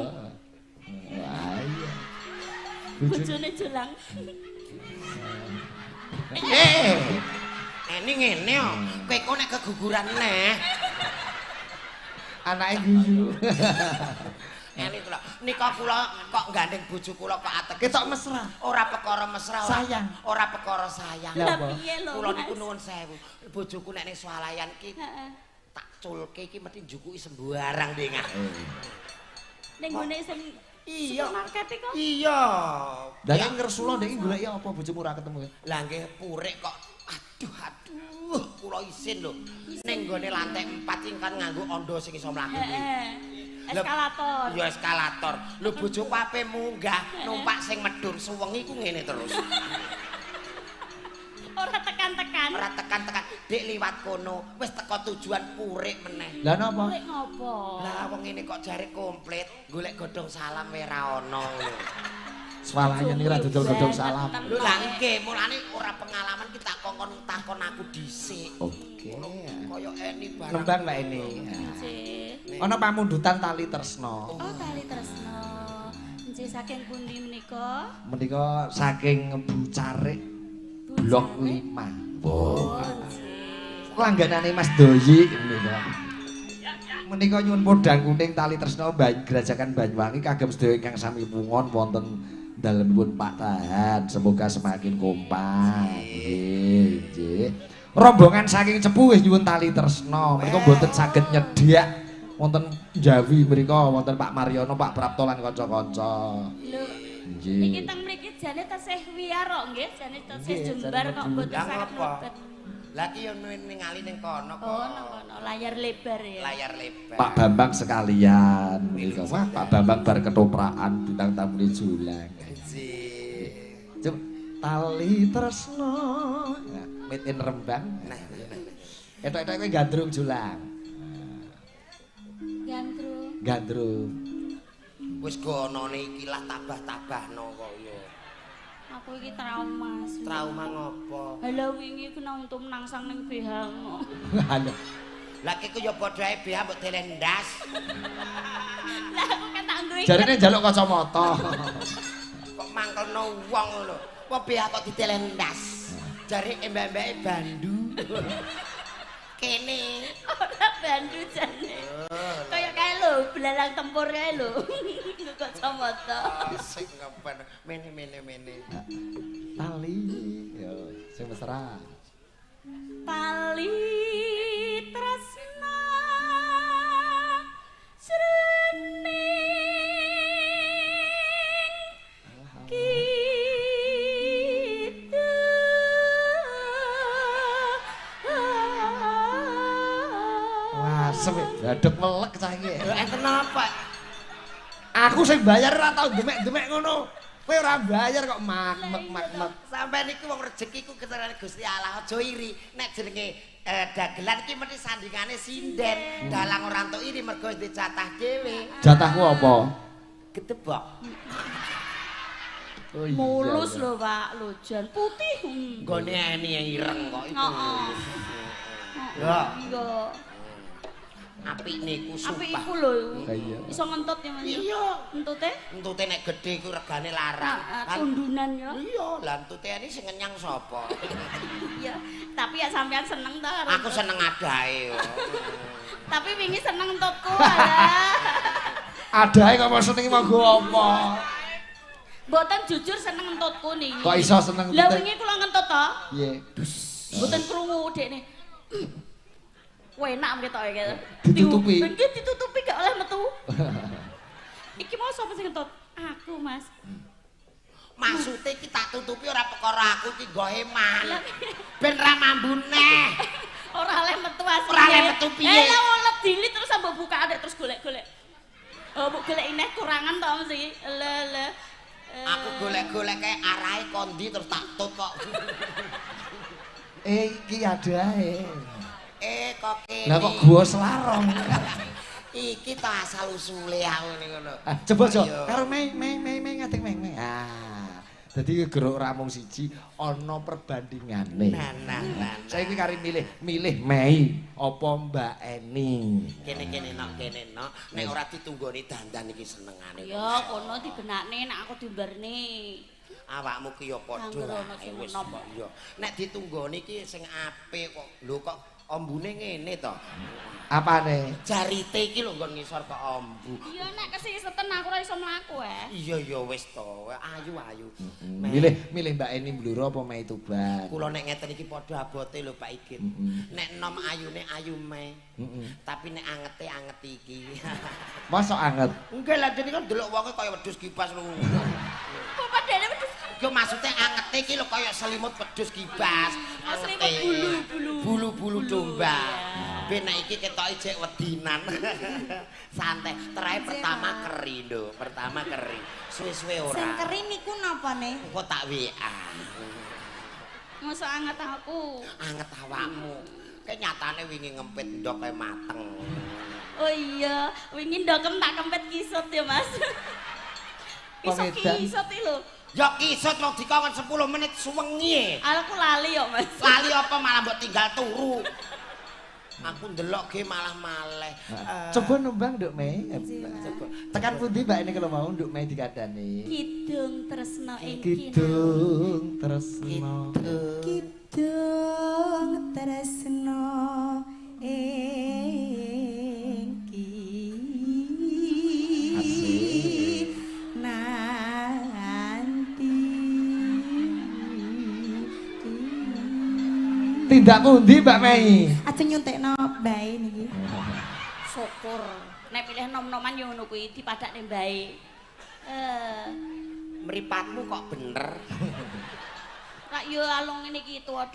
Speaker 3: Wah iya.
Speaker 2: Bojone Jolang.
Speaker 1: Ini ngene yo. Kowe kok nek keguguran neh.
Speaker 3: Anake guyu.
Speaker 1: Ini kula nika kula kok gandeng bojo kula kok ateg.
Speaker 3: Ketok mesra.
Speaker 1: Ora perkara mesra,
Speaker 3: sayang.
Speaker 1: Ora perkara sayang.
Speaker 3: Lah
Speaker 2: piye lho?
Speaker 1: Kula niku nuwun sewu. Bojoku nek ning swalayan ki
Speaker 2: Heeh.
Speaker 1: tak culke iki mesti njukuki sembarang dengah.
Speaker 2: Ning gone sing
Speaker 1: Iya.
Speaker 2: supermarket iku.
Speaker 1: Iya.
Speaker 3: Lah nek ngersula ndek iki goleki apa bojomu ora ketemu.
Speaker 1: Lah nggih purik kok. Aduh, kula isin lho. Ning gone lantai 4 sing kan nganggo ondo sing iso mlaku kuwi.
Speaker 2: Heeh. Eskalator.
Speaker 1: Ya eskalator. Lho bojoku ape munggah numpak sing medhur suwengi ku ngene terus.
Speaker 2: Ora tekan-tekan.
Speaker 1: Ora tekan-tekan, dik liwat kono, wis teko tujuan purik meneh.
Speaker 3: Lah napa?
Speaker 2: Kuwi ngopo?
Speaker 1: Lah wong ngene kok jare komplit, golek godhong salam ora ono lho.
Speaker 3: Swalayan iki ra dodol-dodol salam.
Speaker 1: Lho lah nggih, mulane ora pengalaman kita takon aku dhisik.
Speaker 3: Oke.
Speaker 1: Kaya eni barang.
Speaker 3: Nembang Mbak ini.
Speaker 2: Nggih.
Speaker 3: Ana pamundutan tali tresno.
Speaker 2: Oh, tali tresno. Nggih saking pundi menika?
Speaker 3: Menika saking Bucarik Blok 5.
Speaker 2: Oh,
Speaker 3: Oh.
Speaker 2: nggih.
Speaker 3: Langganane Mas Doyi menika. Menika nyuwun podang kuning tali tresno Gerajakan Banyuwangi kagem sedaya ingkang sami pungon wonten dalemipun Pak Tahan. Semoga semakin kompak. Nggih, nggih. Rombongan saking Cepu wis nyuwun tali tresno. Menika mboten saged nyedhak wonten Jawi mriku wonten Pak Mariono, Pak Prapto lan kanca-kanca.
Speaker 2: Lho,
Speaker 3: Nggih.
Speaker 2: niki teng mriki jane tasih wiyar kok nggih, jane tasih
Speaker 3: Nggih,
Speaker 2: jembar
Speaker 3: jane
Speaker 2: kok
Speaker 3: medhun.
Speaker 2: mboten
Speaker 1: Lah
Speaker 2: saged
Speaker 1: ngapa?
Speaker 2: mlebet.
Speaker 1: Lah ki yo ningali ning kono kok.
Speaker 2: Oh, nang layar lebar ya.
Speaker 1: Layar lebar.
Speaker 3: Pak Bambang sekalian. Menika wah Pak Bambang bar ketoprakan bintang tamu Julang. Coba tali tresno. Nah, made in Rembang.
Speaker 1: Nah,
Speaker 3: Etok-etok kowe gandrung Julang.
Speaker 2: Gandrung.
Speaker 3: Gandrung.
Speaker 1: wis gonone iki lah tabah-tabahno kok ya.
Speaker 2: Aku iki trauma.
Speaker 1: Trauma ngopo?
Speaker 2: Halo wingi ku nang untum nangsang ning BH.
Speaker 3: Halo.
Speaker 1: Lah ki ku ya padha ae BH mbok delendas.
Speaker 2: Lah aku kan tak nggo iki.
Speaker 3: Jarine njaluk kacamata.
Speaker 1: Kok mangkelno wong lho. Wong BH kok ditelendas. Jare mbak-mbake bandu. Kene.
Speaker 2: Ora bandu jane. Kaya kae lho, belalang tempur kae lho. Nggo kacamata.
Speaker 1: Sing ngapan mene.
Speaker 3: Tali. Yo, sing mesra.
Speaker 2: Tali tresna srening kita.
Speaker 3: Wah, semik dadeg melek cah iki.
Speaker 1: Enten apa?
Speaker 3: Aku sing bayar ora tau demek-demek ngono. Kowe ora bayar kok mak.
Speaker 1: Sampai niku wong rezekiku keterane Gusti Allah aja iri. Nek jenenge dagelan iki mesti sandingane sinden. Dalang ora entuk iri mergo duwe jatah dhewe.
Speaker 3: Jatahku apa?
Speaker 1: Gedebok.
Speaker 3: Oh iya.
Speaker 2: Mulus lho, Pak, lho jan putih.
Speaker 1: Nggone eni ireng kok iku.
Speaker 2: Heeh.
Speaker 1: Ya.
Speaker 2: Iya.
Speaker 1: Apik niku
Speaker 2: Apik
Speaker 1: sumpah.
Speaker 2: iku lho.
Speaker 3: Iya.
Speaker 2: Iso ngentut ya, Mas.
Speaker 1: Iya.
Speaker 2: Entute?
Speaker 1: Entute nek gedhe iku regane larang. Kan-
Speaker 2: Tundunan ya.
Speaker 1: Iya, lah entute ini sing ngenyang sapa?
Speaker 2: Iya. Tapi ya sampean seneng ta karo.
Speaker 1: Aku seneng adae yo.
Speaker 2: Tapi wingi seneng entutku alah.
Speaker 3: Adae kok mau seneng mau apa?
Speaker 2: Mboten jujur seneng entutku niki.
Speaker 3: Kok iso seneng
Speaker 2: Lah
Speaker 3: entute?
Speaker 2: wingi kula ngentut to.
Speaker 3: Piye?
Speaker 2: Mboten krungu dekne. enak ketok gitu.
Speaker 3: Ditutupi.
Speaker 2: Iki ditutupi gak oleh metu. Iki mau sapa sing ngetut? Aku, Mas.
Speaker 1: Maksudnya iki tak tutupi ora perkara aku iki nggo hemat. Ben ra mambu neh.
Speaker 2: Ora oleh metu asline.
Speaker 1: Ora oleh metu piye?
Speaker 2: Lah wong ledili terus mbok buka adek terus golek-golek. Oh, mbok golek ineh kurangan to mesti. Le.
Speaker 1: Aku golek-golek kayak arahe kondi terus tak tut kok.
Speaker 3: Iki adae.
Speaker 1: Kok kene.
Speaker 3: Lah kok gua selarong.
Speaker 1: Iki to asal usule aku ning ngono.
Speaker 3: Coba Jo, karo mei ngadeg mei. Dadi geruk ramung siji ana perbandingane.
Speaker 1: Nah.
Speaker 3: Saiki kari milih Mei apa Mbak Eni.
Speaker 1: Kene no. Nek ora ditunggoni dandan iki senengane.
Speaker 2: Ya, kono dibenakne nek aku diumberne.
Speaker 1: Awakmu ki ya padha wis kok ya. Nek ditunggoni iki sing apik kok. Lho kok ombune ngene to.
Speaker 3: Apane?
Speaker 1: Jarite iki lho nggon ngisor kok ombu.
Speaker 2: Iya nek kesiseten aku ora iso mlaku
Speaker 1: Iya ya wis to. Ayu.
Speaker 3: Milih Mbak Eni Bluro apa Mei Tuban?
Speaker 1: Kula nek ngeten iki padha abote lho Pak Igit. Nek nom ayune ayu Mei. Tapi nek angete anget iki.
Speaker 3: Mosok anget.
Speaker 1: Enggak lah dene kan delok wonge kaya wedhus kipas lho.
Speaker 2: Kok padane wedhus?
Speaker 1: Yo maksudnya angete iki lho kaya selimut wedhus kipas.
Speaker 2: Selimut bulu-bulu.
Speaker 1: Bulu-bulu domba. Ben nek iki ketoke jek wedinan. Santai. Terakhir pertama keri lho, pertama keri. Suwe-suwe ora.
Speaker 4: Sing keri niku napane?
Speaker 1: Kok tak WA.
Speaker 2: Mosok anget aku.
Speaker 1: Anget awakmu. Kayak nyatane wingi ngempit ndok kayak mateng.
Speaker 2: Oh iya, wingi ndokem tak kempet kisut ya, Mas. Iso kisut iki lho.
Speaker 1: Ya kisut mau dikongkon 10 menit suwengi.
Speaker 2: Aku lali ya, Mas.
Speaker 1: Lali apa malah mbok tinggal turu. Aku ndelok ge malah maleh.
Speaker 3: Coba numbang Nduk Mei. Coba. Tekan pundi Mbak Eni kalau mau Nduk Mei dikandani?
Speaker 2: Kidung tresno ing
Speaker 3: Kidung tresno.
Speaker 4: Kidung tresno ing
Speaker 3: Tindak pundi Mbak Mei?
Speaker 4: Ajeng nyuntekno bae niki.
Speaker 2: syukur. Nek pilih nom-noman yo ngono kuwi dipadakne bae.
Speaker 1: Mripatmu kok bener.
Speaker 2: Lak yo alung ngene iki tuwa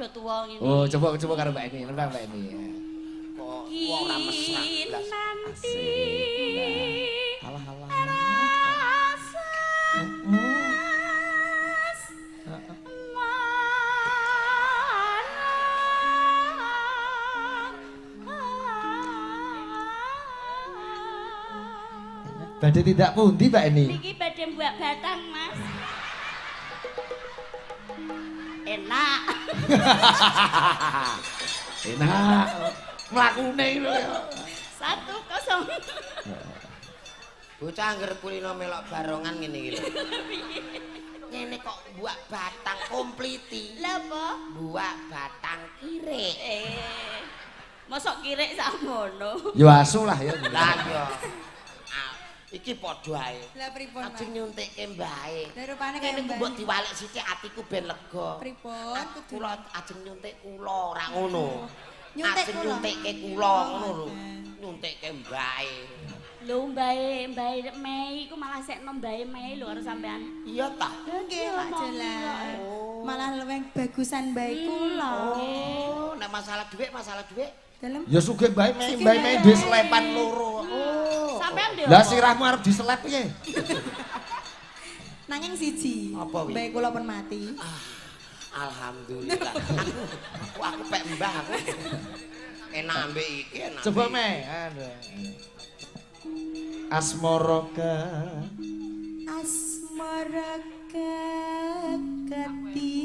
Speaker 2: ngene.
Speaker 3: Oh, coba karo Mbak Eni, nembang Mbak Eni.
Speaker 1: Kok ora mesra blas.
Speaker 2: Nanti.
Speaker 3: Halah. Badhe tidak pundi Mbak Eni?
Speaker 2: Niki badhe buat batang, Mas. Enak.
Speaker 3: Enak. Mlakune lho ya.
Speaker 2: 1-0.
Speaker 1: Bocah angger kulino melok barongan ngene iki lho. Ngene kok buak batang kompliti.
Speaker 2: Lha apa?
Speaker 1: Buak batang kirik.
Speaker 2: Mosok kirik sakmono.
Speaker 3: Yo asu lah ya.
Speaker 1: Lah yo. Iki padha ae.
Speaker 4: Lah pripun, Mas?
Speaker 1: Ajeng nyuntikke mbae.
Speaker 4: Lah rupane
Speaker 1: Kene
Speaker 4: kaya
Speaker 1: mbok diwalek sithik atiku ben lega.
Speaker 4: Pripun?
Speaker 1: Aku kula ajeng nyuntik kula ora ngono.
Speaker 4: Nyuntik
Speaker 1: Ajeng
Speaker 4: kula?
Speaker 1: nyuntikke kula ngono lho. Nyuntikke mbae.
Speaker 2: Lho mbae Mei iku malah sekno mbae Mei lho karo sampean.
Speaker 1: Iya ta?
Speaker 4: Nggih, Pak Jelas. Malah luwih bagusan bae kula.
Speaker 1: Oh, nek masalah dhuwit
Speaker 4: Dalem.
Speaker 3: Ya sugih bae Mei duwe selepan loro. Oh.
Speaker 2: Sampean
Speaker 3: Lah sirahmu arep diselep piye?
Speaker 4: Nanging siji.
Speaker 1: Apa wi?
Speaker 4: Bae kula pun mati.
Speaker 1: Alhamdulillah. Aku pek mbah aku. Enak ambek iki enak.
Speaker 3: Coba Mei. Asmoroka.
Speaker 4: Asmoroka keti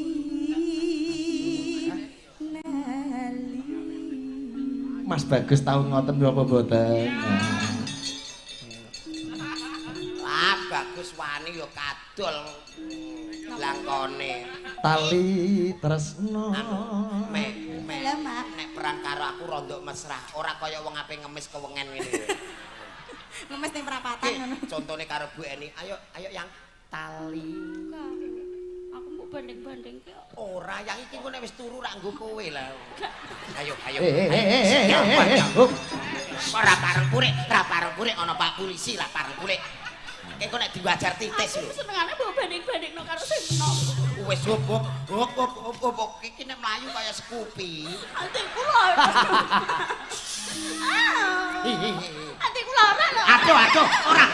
Speaker 4: nali.
Speaker 3: Mas Bagus tau ngoten apa boten?
Speaker 1: Ah, bagus wani ya kadol langkone.
Speaker 3: Tali tresno.
Speaker 1: Mek,
Speaker 4: Lah, Mak.
Speaker 1: nek perang karo aku rondok mesra, ora kaya wong ape ngemis kewengen ngene lho.
Speaker 4: Ngemes ning perapatan
Speaker 1: Ki,
Speaker 4: ngono.
Speaker 1: contone karo Bu Eni, ayo yang tali.
Speaker 2: Aku mbok banding-banding ki kok.
Speaker 1: Ora, yang iki engko nek wis turu rak nggo kowe lah. Ayo, ayo. Ora pareng purik ana Pak Polisi lah pareng purik. Engko nek diwajar titis lho.
Speaker 2: Aku senengane mbok banding-bandingno karo sing enom.
Speaker 1: Wis hop iki nek mlayu kaya Scoopy.
Speaker 2: Ati kula. Ati kula ora lho.
Speaker 1: Aduh, ora.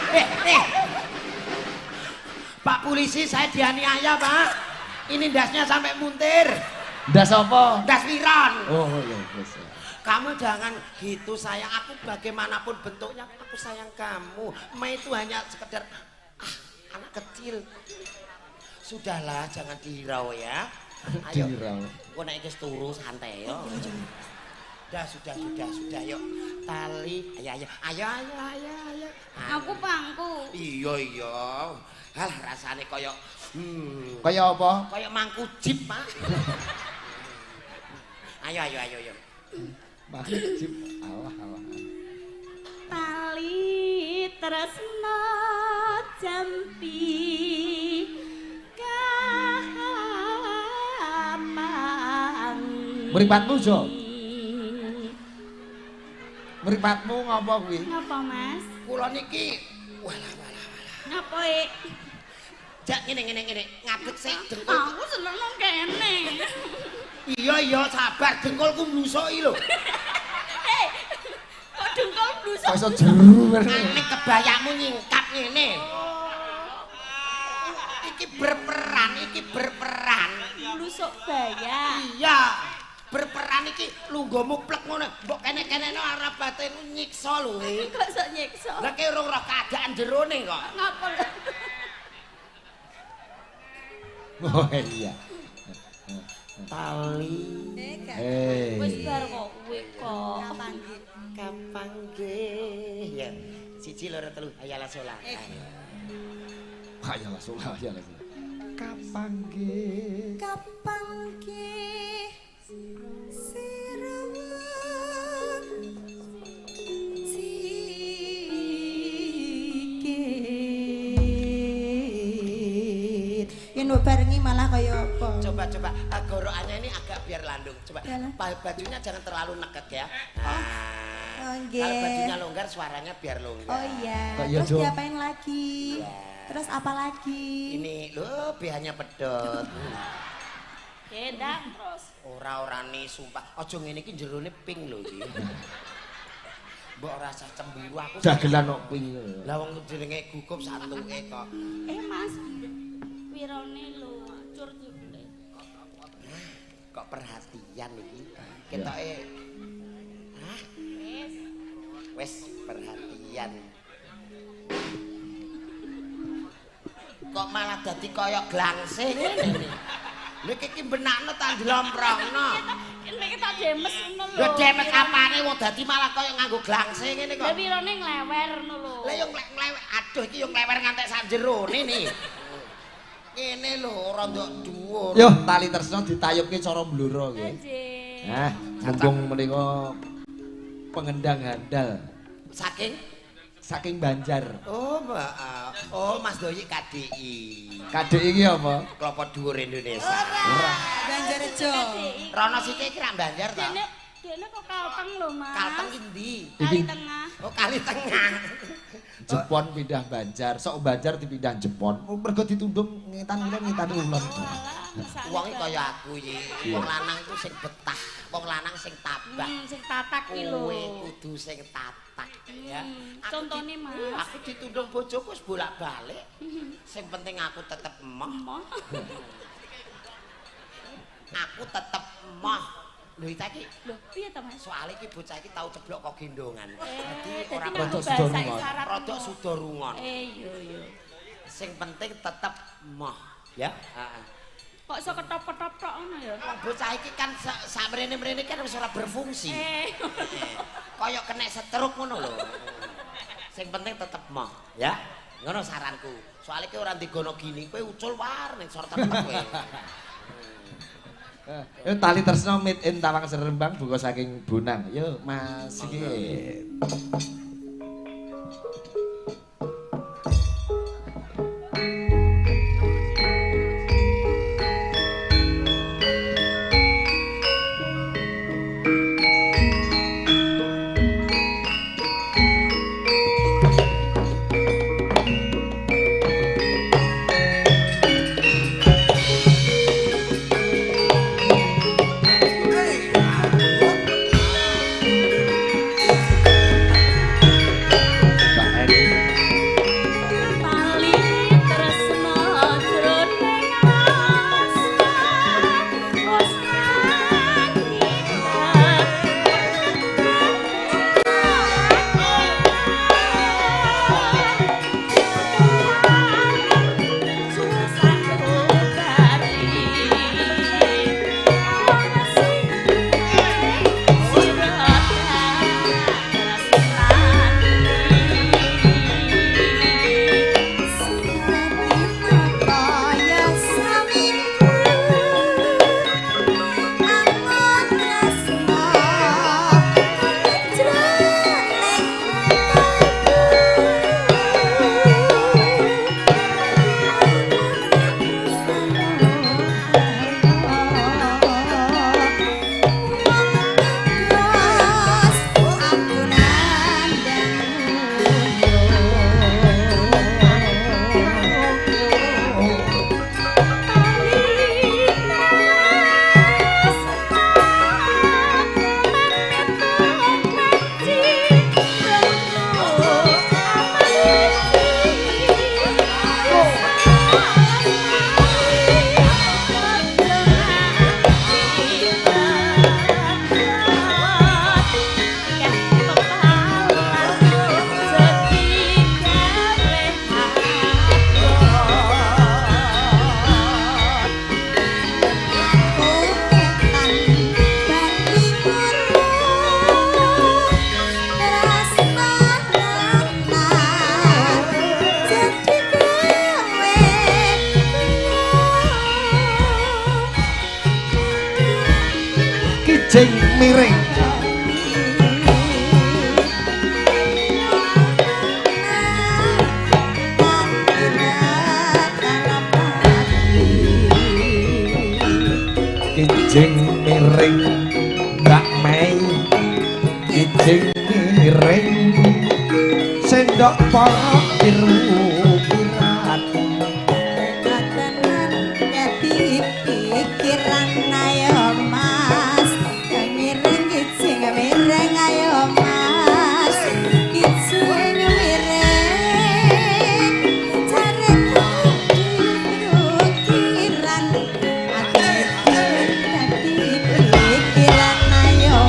Speaker 1: Pak Polisi, saya dianiaya, Pak. Ini dasnya sampai muntir.
Speaker 3: Das apa?
Speaker 1: Das wiron.
Speaker 3: Oh iya, wis.
Speaker 1: Kamu jangan gitu sayang, aku bagaimanapun bentuknya aku sayang kamu. Mei itu hanya sekedar anak kecil. Sudahlah, jangan dihirau ya. Ayo.
Speaker 3: Dihirau.
Speaker 1: Kok nek iki turu santai yo. Sudah, yuk. Tali, ayo.
Speaker 2: Aku pangku.
Speaker 1: Iya. Halah rasane kaya
Speaker 3: Kaya apa?
Speaker 1: kaya mangku jeep, Pak. Ayo.
Speaker 3: Majib. Allah.
Speaker 2: Tali tresna jampi kamang.
Speaker 3: Mripatmu Jo. Mripatmu ngapa kuwi?
Speaker 2: Ngapa, Mas?
Speaker 1: Kula niki walah.
Speaker 2: Ngapa e?
Speaker 1: Jak ngene ngadeg sik dengkul.
Speaker 2: Aku seneng nang kene.
Speaker 1: Iya, sabar dengkulku mblusuki lho.
Speaker 2: Kok dengkul blusuk?
Speaker 3: Kok iso jeru.
Speaker 1: Nek kebayamu nyingkap ngene. Iki berperan.
Speaker 2: Blusuk baya.
Speaker 1: Iya. Berperan iki lungguhmu plek ngono. Mbok kene-kenene ora batin nyiksa lho.
Speaker 2: Kok sok nyiksa?
Speaker 1: Lah ki urung roh keadaan jerone kok.
Speaker 2: Ngapa lho?
Speaker 3: Oh iya.
Speaker 1: Tali.
Speaker 2: Wis bar kok kuwi kok.
Speaker 1: Kapan nggih? Ya. 1 2 3 ayalah sholat.
Speaker 3: Ayalah sholat. Kapan nggih?
Speaker 4: Yen barengi malah kaya apa?
Speaker 1: Coba gorokannya ini agak biar landung. Coba
Speaker 4: Yalah.
Speaker 1: bajunya jangan terlalu nekek ya.
Speaker 4: Oh, nggih.
Speaker 1: Kalau bajunya longgar suaranya biar longgar.
Speaker 4: Oh iya.
Speaker 3: Kok iya,
Speaker 4: Terus
Speaker 3: Jo?
Speaker 4: diapain lagi?
Speaker 1: Ya.
Speaker 4: Terus apa lagi?
Speaker 1: Ini lho BH-nya pedot.
Speaker 2: Edak terus.
Speaker 1: Ora nih sumpah. Ojo ngene iki jerone pink lho iki. Mbok rasa cemburu aku.
Speaker 3: Dagelan kok kuwi.
Speaker 1: Lah wong jenenge gugup santuke kok.
Speaker 2: Mas. Wirone lucur jebule.
Speaker 1: Kok perhatian iki. Ketoke wes perhatian. Kok malah dadi kaya glangsing ngene. Lha iki benakno ta ndlomprongno.
Speaker 2: Nek tak demes ngono lho.
Speaker 1: Lha demet apane wong dadi malah kaya nganggo glangsing ngene kok.
Speaker 2: Lah wirone nglewer ngono lho.
Speaker 1: Lah yo nglewer, aduh iki yo nglewer ngantek sak jerone nih. Ngene lho rada dhuwur.
Speaker 3: Yo, tali tresna ditayubke cara bluro nggih.
Speaker 2: Nggih.
Speaker 3: Nah, mumpung menika pengendang handal saking Banjar.
Speaker 1: Oh, maaf. Oh, Mas Doyi KDI.
Speaker 3: Kadek iki apa?
Speaker 1: Kelompok Dhuwur Indonesia.
Speaker 3: Ora.
Speaker 4: Banjarjo.
Speaker 1: Rono sithik iki ra Banjar ta?
Speaker 2: Dene kok Kalteng lho, Mas.
Speaker 1: Kalteng ki ndi?
Speaker 2: Kali Tengah.
Speaker 1: Oh, Kali Tengah.
Speaker 3: Jepon pindah Banjar, sok Banjar dipindah Jepon. Mergo ditundung ngetan-ngetan ulon.
Speaker 1: Wong iki kaya aku iki. Wong lanang iku sing betah, wong lanang sing tabah.
Speaker 2: Sing tatak ki lho.
Speaker 1: Kowe kudu sing tatak ya.
Speaker 2: Contone, Mas.
Speaker 1: Aku ditundung bojoku wis bolak-balik. Sing penting aku tetep emoh. Aku tetep emoh. Lho iki
Speaker 2: Lho, piye ta, Mas?
Speaker 1: soalnya iki bocah iki tau ceblok kok gendongan.
Speaker 2: Dadi
Speaker 1: ora
Speaker 2: nganggo
Speaker 3: rodok
Speaker 2: bahasa
Speaker 3: sudorungon.
Speaker 2: isyarat.
Speaker 1: rodok sudorungon.
Speaker 2: Iya.
Speaker 1: Sing penting tetep emoh, ya. Heeh.
Speaker 2: Kok iso ketop-ketop tok ngono ya?
Speaker 1: Wong bocah iki kan sak mrene-mrene kan wis ora berfungsi. Kayak kena stroke ngono lho. Sing penting tetep emoh, ya. Ngono saranku. Soalnya ki ora digono gini, kowe ucul war ning sor tetep kowe.
Speaker 3: Yo tali tresna made in Tawang Serembang buka saking Bonang. Yo Mas iki. kijing miring kijing miring Mbak Mei kijing miring sendok para piran
Speaker 4: katenan dadi pikiran ayo mas miring kijing miring ayo mas kijing miring jareku pikiran ati dadi pikiran ayo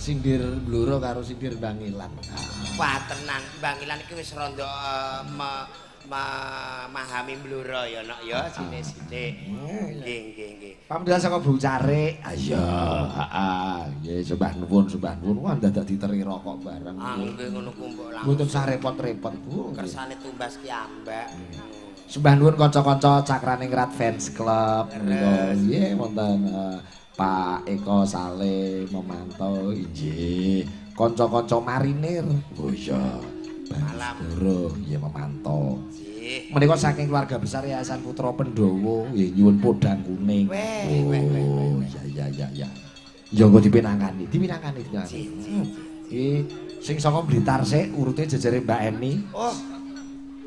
Speaker 3: sindir Bluro karo sindir Bangilan.
Speaker 1: Wah tenan, Bangilan iki wis rada memahami Bluro ya nok ya sithik-sithik. Nggih.
Speaker 3: Pamdhal saka Bu Carik. Ayo, heeh. Nggih, sembah nuwun. Wah dadak diteri rokok bareng.
Speaker 1: Nggih ngono kumpul langsung.
Speaker 3: Mboten sarepot-repot, Bu.
Speaker 1: Kersane tumbas ki ambak.
Speaker 3: Sembah nuwun kanca-kanca Cakraning Rat Fans Club menika. Nggih, wonten Pak Eko Saleh memantau inggih. Kanca-kanca marinir. Oh iya.
Speaker 1: Malam.
Speaker 3: Nggih memantau. Menika saking keluarga besar Yayasan Putra Pendowo nggih nyuwun podang kuning. Oh iya. Njogo dipinangani. Nggih sing saka Blitar sik urute jejere Mbak Eni.
Speaker 1: Oh.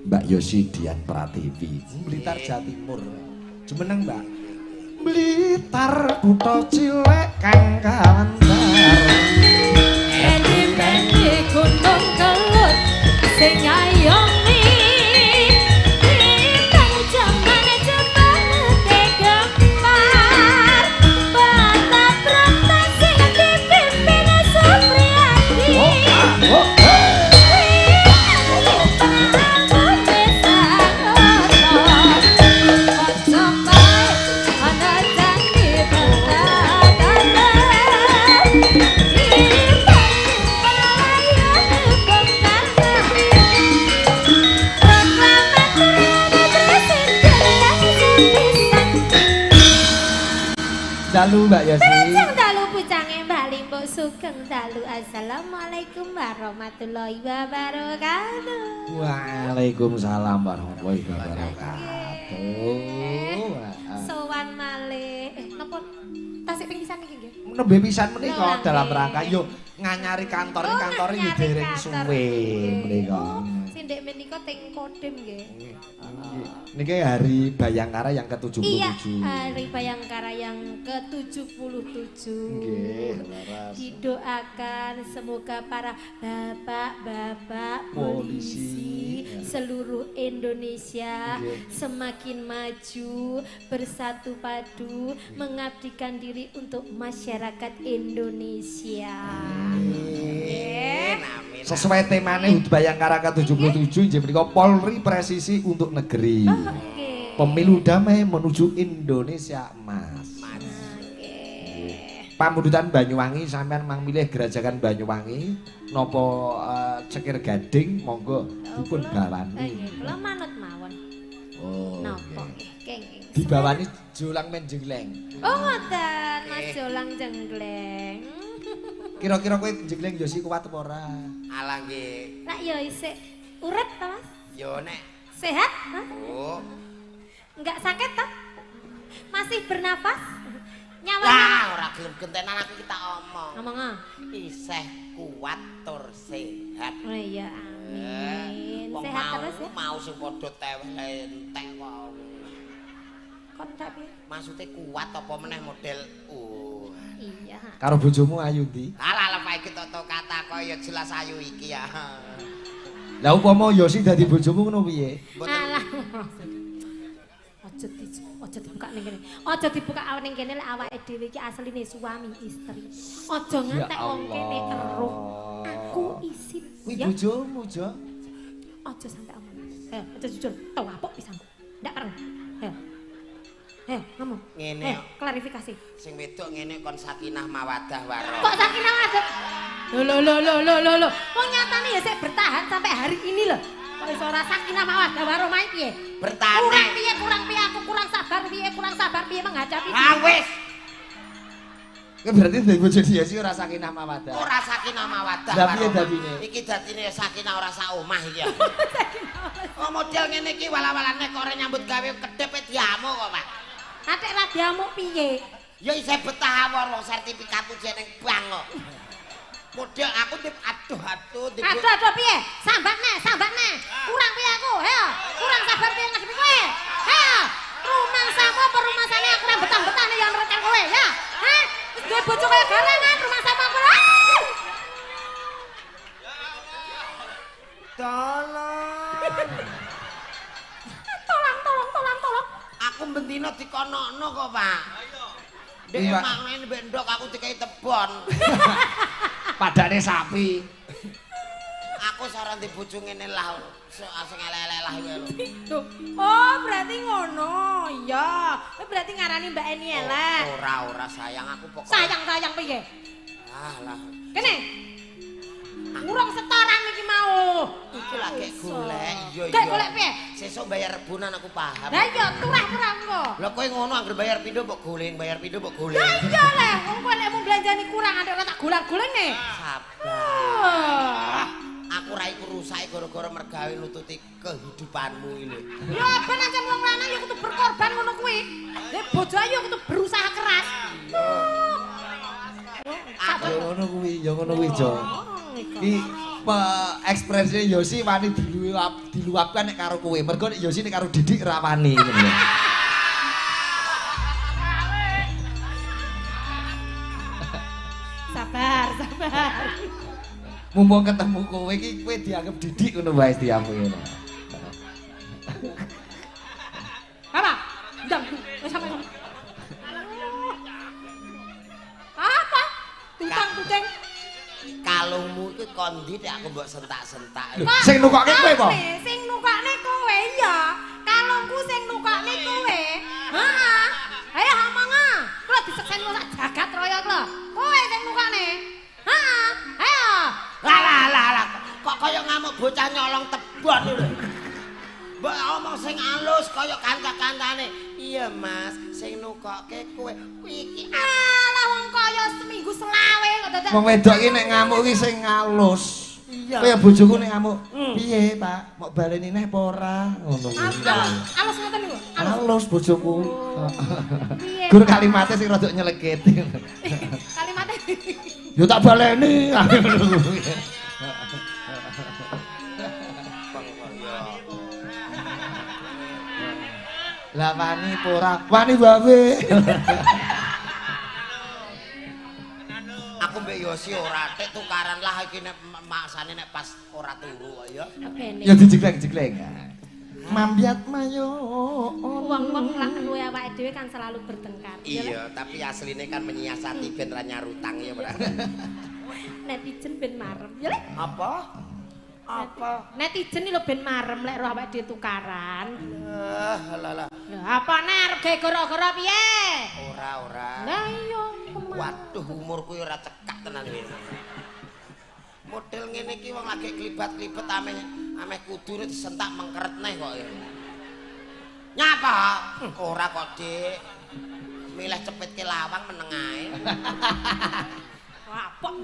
Speaker 3: Mbak Yosi Dian Pratiwi. Blitar Jawa Timur. Jumeneng, Mbak. Blitar kutha cilik kang kawentar.
Speaker 4: Edi-edi gunung kelut sing ngayomi Bintang jaman jembane gemar Batap rotan sing dipimpin Supriyadi
Speaker 3: Dalu Mbak Yosi.
Speaker 4: Rajang dalu pucange Mbak Limbo Sugeng dalu. Assalamualaikum warahmatullahi wabarakatuh.
Speaker 3: Waalaikumsalam warahmatullahi wabarakatuh.
Speaker 4: Sowan malih. Napa tasik pingsan iki nggih?
Speaker 3: Nembe pisan menika dalam rangka yo nganyari kantore yo dereng suwe menika.
Speaker 4: Sindek menika teng Kodim nggih.
Speaker 3: Niki hari Bayangkara yang ke-77.
Speaker 4: Iya, hari Bayangkara yang ke-77.
Speaker 3: Nggih, laras.
Speaker 4: Didoakan semoga para bapak-bapak polisi seluruh Indonesia semakin maju, bersatu padu, mengabdikan diri untuk masyarakat Indonesia.
Speaker 3: Sesuai temanya HUT Bayangkara ke-77 inggih menika Polri presisi untuk negeri. Pemilu damai menuju Indonesia Emas. Pamundutan Banyuwangi sampean mang milih Gerajakan Banyuwangi napa Cekir Gading monggo dipun bawani.
Speaker 4: Kula manut mawon.
Speaker 3: Oh.
Speaker 4: Napa nggih?
Speaker 3: Dibawani Jolang Menjengleng.
Speaker 4: Oh ngoten, Mas Jolang Jengleng.
Speaker 3: Kira-kira kowe jengleng yo si kuat apa ora?
Speaker 1: Alah nggih.
Speaker 4: Lah ya isih urip ta, Mas?
Speaker 1: Yo nek.
Speaker 4: Sehat? Hah?
Speaker 1: Oh.
Speaker 4: Enggak sakit ta? Masih bernapas? Nyawa?
Speaker 1: Lah ora gelem gentenan aku kita omong.
Speaker 4: Ngomong ah.
Speaker 1: Isih kuat tur sehat.
Speaker 4: Oh iya, amin.
Speaker 1: Wong
Speaker 4: Sehat
Speaker 1: mau,
Speaker 4: terus ya?
Speaker 1: Mau sing padha tewel entek kok.
Speaker 4: Kon tak piye?
Speaker 1: Maksudnya kuat apa meneh model
Speaker 4: Iya.
Speaker 3: Karo bojomu ayu ndi?
Speaker 1: Alah lepai kita kata kaya jelas ayu iki ya.
Speaker 3: Lah upama Yosi dadi bojomu ngono piye?
Speaker 4: Alah. Aja dibuka ning kene. Aja dibuka ning kene lek awake dhewe iki asline suami istri. Aja ngantek wong kene eruh. Aku isin.
Speaker 3: Kuwi bojomu, Jo.
Speaker 4: Aja sampe omong. Aja jujur. Tau apok pisan. Ndak perlu. Ngomong.
Speaker 1: Ngene.
Speaker 4: Klarifikasi.
Speaker 1: Sing wedok ngene kon sakinah mawadah warohmah.
Speaker 4: Kok sakinah mawadah? Loh. Wong nyatane ya sik bertahan sampai hari ini loh. Kok iso ora sakinah mawadah warohmah piye?
Speaker 1: Bertahan.
Speaker 4: Kurang piye aku kurang sabar piye menghadapi.
Speaker 1: Ah wis.
Speaker 3: Kowe berarti dadi bojo dia sih ora sakinah mawadah.
Speaker 1: Ora sakinah mawadah.
Speaker 3: Lah piye dadine?
Speaker 1: Iki dadine sakinah ora sak omah iki ya. Oh model ngene iki wala-walane kok ora nyambut gawe kedep diamuk kok, Pak.
Speaker 4: Atik ra diamuk piye?
Speaker 1: Ya isih betah awor wong sertifikat ujian ning bank kok. Model aku aduh
Speaker 4: piye? Sambat nek. Kurang piye aku? Heo, kurang sabar piye ngadepi kowe? Heo, rumah sama apa rumah sana aku ora betah-betah nih yang receng kowe ya? Hah? Wis duwe bojo kaya garangan rumah sama aku. Tolong.
Speaker 1: Aku bendina dikonokno kok, Pak. Dek maknane bendok aku dikai tebon.
Speaker 3: Padane sapi.
Speaker 1: Aku saran di bojo ngene lah. Sing elek-elek lah kowe lho.
Speaker 4: Oh, berarti ngono. Iya. Kowe berarti ngarani Mbak Eni elek.
Speaker 1: Ora sayang aku pokoknya.
Speaker 4: Sayang piye?
Speaker 1: Ah lah.
Speaker 4: Kene. Urung setoran iki mau.
Speaker 1: Iki lagi golek. Iya.
Speaker 4: Gak golek piye?
Speaker 1: Sesuk bayar rebunan aku paham.
Speaker 4: Lah iya, turah-turah engko.
Speaker 1: Lah kowe ngono anggere bayar pindho mbok goleng, bayar pindho mbok goleng.
Speaker 4: Lah iya leh, wong kowe nek mau belanjani kurang ada ora tak golang-golengne.
Speaker 1: Sabar. Aku ra iku rusak gara-gara mergawe nututi kehidupanmu iki lho.
Speaker 4: Ya ben aja wong lanang ya kudu berkorban ngono kuwi. Nek bojo ayu kudu berusaha keras.
Speaker 3: Ya ngono kuwi, Jo. Iki ekspresi Yosi wani diluapkan nek karo kowe. Mergo nek Yosi nek karo Didik ra wani ngono.
Speaker 4: Sabar.
Speaker 3: Mumpung ketemu kowe iki kowe dianggap Didik ngono wae setiamu ngono.
Speaker 4: Apa? Ndang, wis sampe. Apa? Tutang-tuteng.
Speaker 1: Kalungmu iki kondi nek aku mbok sentak-sentak.
Speaker 3: Sing nukokke kowe apa?
Speaker 4: Sing nukokne kowe ya. Kalungku sing nukokne kowe. Heeh. Ayo ngomong ah. Kula disekseni sak jagat raya kula. Kowe sing nukokne. Heeh. Ayo.
Speaker 1: Lah. Kok kaya ngamuk bocah nyolong tebon lho. Mbok omong sing alus kaya kanca-kancane. Iya, Mas, sing nukokke kowe. Kuwi iki
Speaker 4: Alah wong kaya seminggu selawe kok dadak.
Speaker 3: Wong wedok iki nek ngamuk iki sing ngalus.
Speaker 1: Iya.
Speaker 3: Kaya bojoku nek ngamuk. Piye, Pak? Mok baleni neh apa ora? Ngono kuwi.
Speaker 4: Alus ngoten niku.
Speaker 3: Alus bojoku.
Speaker 4: Piye?
Speaker 3: Gur kalimate sing rada nyelekit.
Speaker 4: Kalimate.
Speaker 3: Yo tak baleni. Lah wani apa ora? Wani wae.
Speaker 1: aku mbek sih ora tek tukaran lah iki nek maksane nek pas ora turu kok ya.
Speaker 3: Ya dijegleng-jegleng. Mambiat mayo.
Speaker 4: Wong-wong lak luwe awake dhewe kan selalu bertengkar.
Speaker 1: Iya, tapi asline kan menyiasati ben ra nyarutang ya, Bro.
Speaker 4: Netizen ben marem. Ya Le.
Speaker 1: Apa?
Speaker 4: Netizen iki lho ben marem lek roh awake dhewe tukaran.
Speaker 1: Lah.
Speaker 4: Lha apa nek arep gawe gara-gara piye?
Speaker 1: Ora.
Speaker 4: Lah iya.
Speaker 1: Waduh, umurku ya ora cekak tenan iki. Model ngene iki wong lagi klibat-klibet ameh kudune disentak mengkeret neh kok ya. Nyapa? Ora kok, Dik. Milih cepetke lawang meneng ae.
Speaker 4: Rapok.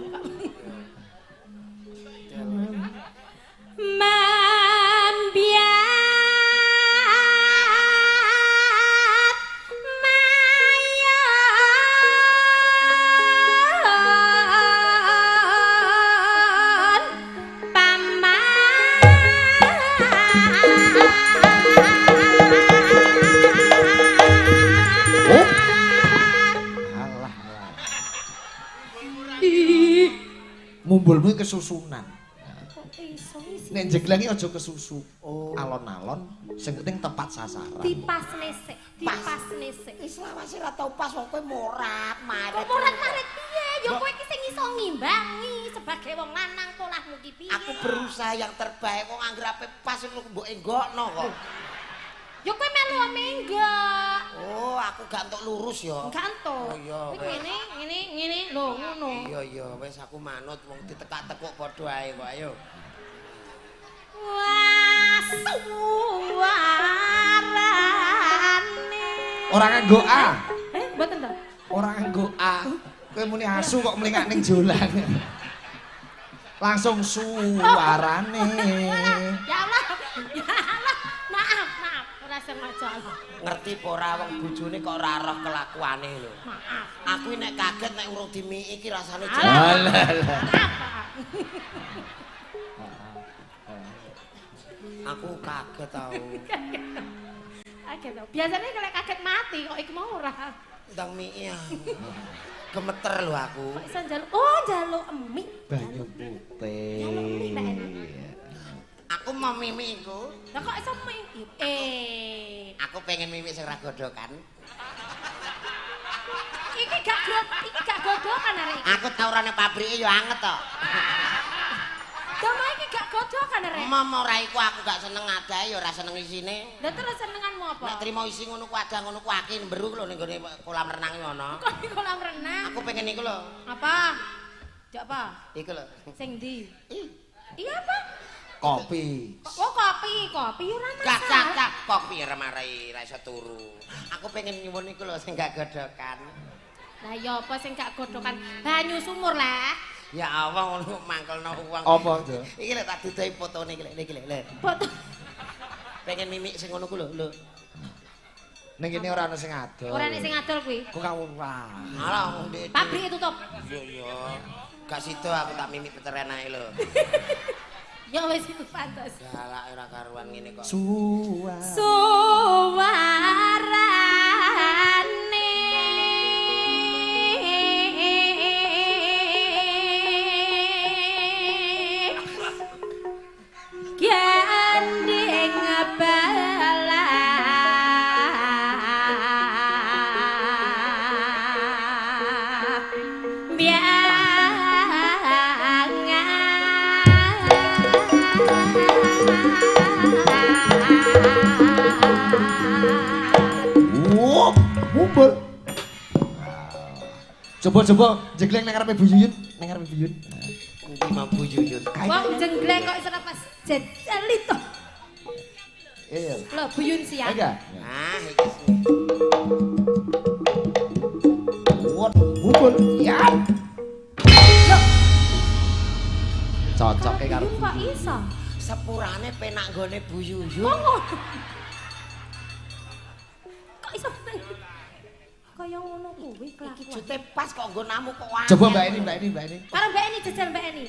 Speaker 3: Mumbulmu kesusunan.
Speaker 4: Kok iso sih?
Speaker 3: Nek jeglengi aja kesusu. Alon-alon sing penting tepat sasaran.
Speaker 4: Dipasne sik.
Speaker 1: Wis lawase ra tau pas wong kowe morat-marit.
Speaker 4: Kok morat-marit piye? Ya kowe iki sing iso ngimbangi sebagai wong lanang polahmu ki piye?
Speaker 1: Aku berusaha yang terbaik wong anggere ape pas mbok enggokno kok.
Speaker 4: Ya kowe melu enggak.
Speaker 1: Oh, aku gak entuk lurus ya.
Speaker 4: Enggak entuk.
Speaker 1: Oh iya.
Speaker 4: Ngene lho ngono.
Speaker 1: Iya, wis aku manut wong ditekak-tekuk padha ae kok ayo.
Speaker 4: Wah, suarane.
Speaker 3: Ora nganggo A.
Speaker 4: Mboten to?
Speaker 3: Ora nganggo A. Kowe muni asu kok mlingak ning jolang. Langsung suarane.
Speaker 4: Ya Allah. Maaf. Ora sengaja.
Speaker 1: Ngerti apa ora wong bojone kok ora roh kelakuane lho.
Speaker 4: Maaf.
Speaker 1: Aku nek kaget nek urung dimiki iki rasane Aku kaget tau.
Speaker 4: Kaget tau. Biasanya kalau kaget mati kok iki mau ora.
Speaker 1: Ndang miki ya. Gemeter lho aku.
Speaker 4: Kok iso njaluk? Oh, njaluk emi.
Speaker 3: Banyu putih.
Speaker 1: Aku mau mimi iku.
Speaker 4: Lah kok iso emi?
Speaker 1: Aku pengen mimi sing ra godokan.
Speaker 4: Iki gak godokan arek iki.
Speaker 1: Aku tau ora ning pabrike ya anget to.
Speaker 4: Dama iki gak godokan arek.
Speaker 1: Mama ora iku aku gak seneng adahe ya ora seneng isine.
Speaker 4: Lah terus senenganmu apa?
Speaker 1: Nek trimo isi ngono ku ada ngono ku aki mberu lho ning gone kolam renang ngono.
Speaker 4: Kok di kolam renang?
Speaker 1: Aku pengen iku lho.
Speaker 4: Apa? Jok apa?
Speaker 1: Iku lho.
Speaker 4: Sing ndi? Iya apa?
Speaker 3: Kopi.
Speaker 4: Oh kopi ya ora masalah.
Speaker 1: Cak kopi ora marai ra iso turu. Aku pengen nyuwun iku lho sing gak godokan.
Speaker 4: Lah ya apa sing gak godokan? Banyu sumur lah.
Speaker 1: Ya Allah ngono mangkelno uang.
Speaker 3: Apa, Jo?
Speaker 1: Iki lek tak dudohi fotone iki lek niki lek.
Speaker 4: Foto.
Speaker 1: Pengen mimik sing ngono ku lho.
Speaker 3: Ning kene ora ana sing adol.
Speaker 4: Ora nek sing adol kuwi.
Speaker 3: Kok kamu wah.
Speaker 1: Alah ndek.
Speaker 4: Pabrik tutup.
Speaker 1: Iya. Gak sida aku tak mimik peteren ae lho.
Speaker 4: Ya wis iku pantes.
Speaker 1: Galak ora karuan ngene kok.
Speaker 4: Suarane gandeng bala
Speaker 3: Mumbul. Coba jegleng nang ngarepe Bu Yuyun, nang ngarepe Bu Yuyun.
Speaker 1: Endi mau Bu Yuyun?
Speaker 4: wong jenggleng kok iso pas jejali to.
Speaker 3: Iya.
Speaker 4: Lho buyun siang.
Speaker 3: Enggak.
Speaker 1: Ah, iki sih.
Speaker 3: Wot, mumbul. Ya. Cocok kayak karo.
Speaker 4: Kok iso?
Speaker 1: Sepurane penak nggone Bu Yuyun.
Speaker 4: Ngono. Kok iso kaya ngono kuwi kelakuan.
Speaker 1: Iki jute pas kok nggonamu kok wae.
Speaker 3: Coba Mbak ini.
Speaker 4: Karo Mbak Eni jejal Mbak Eni.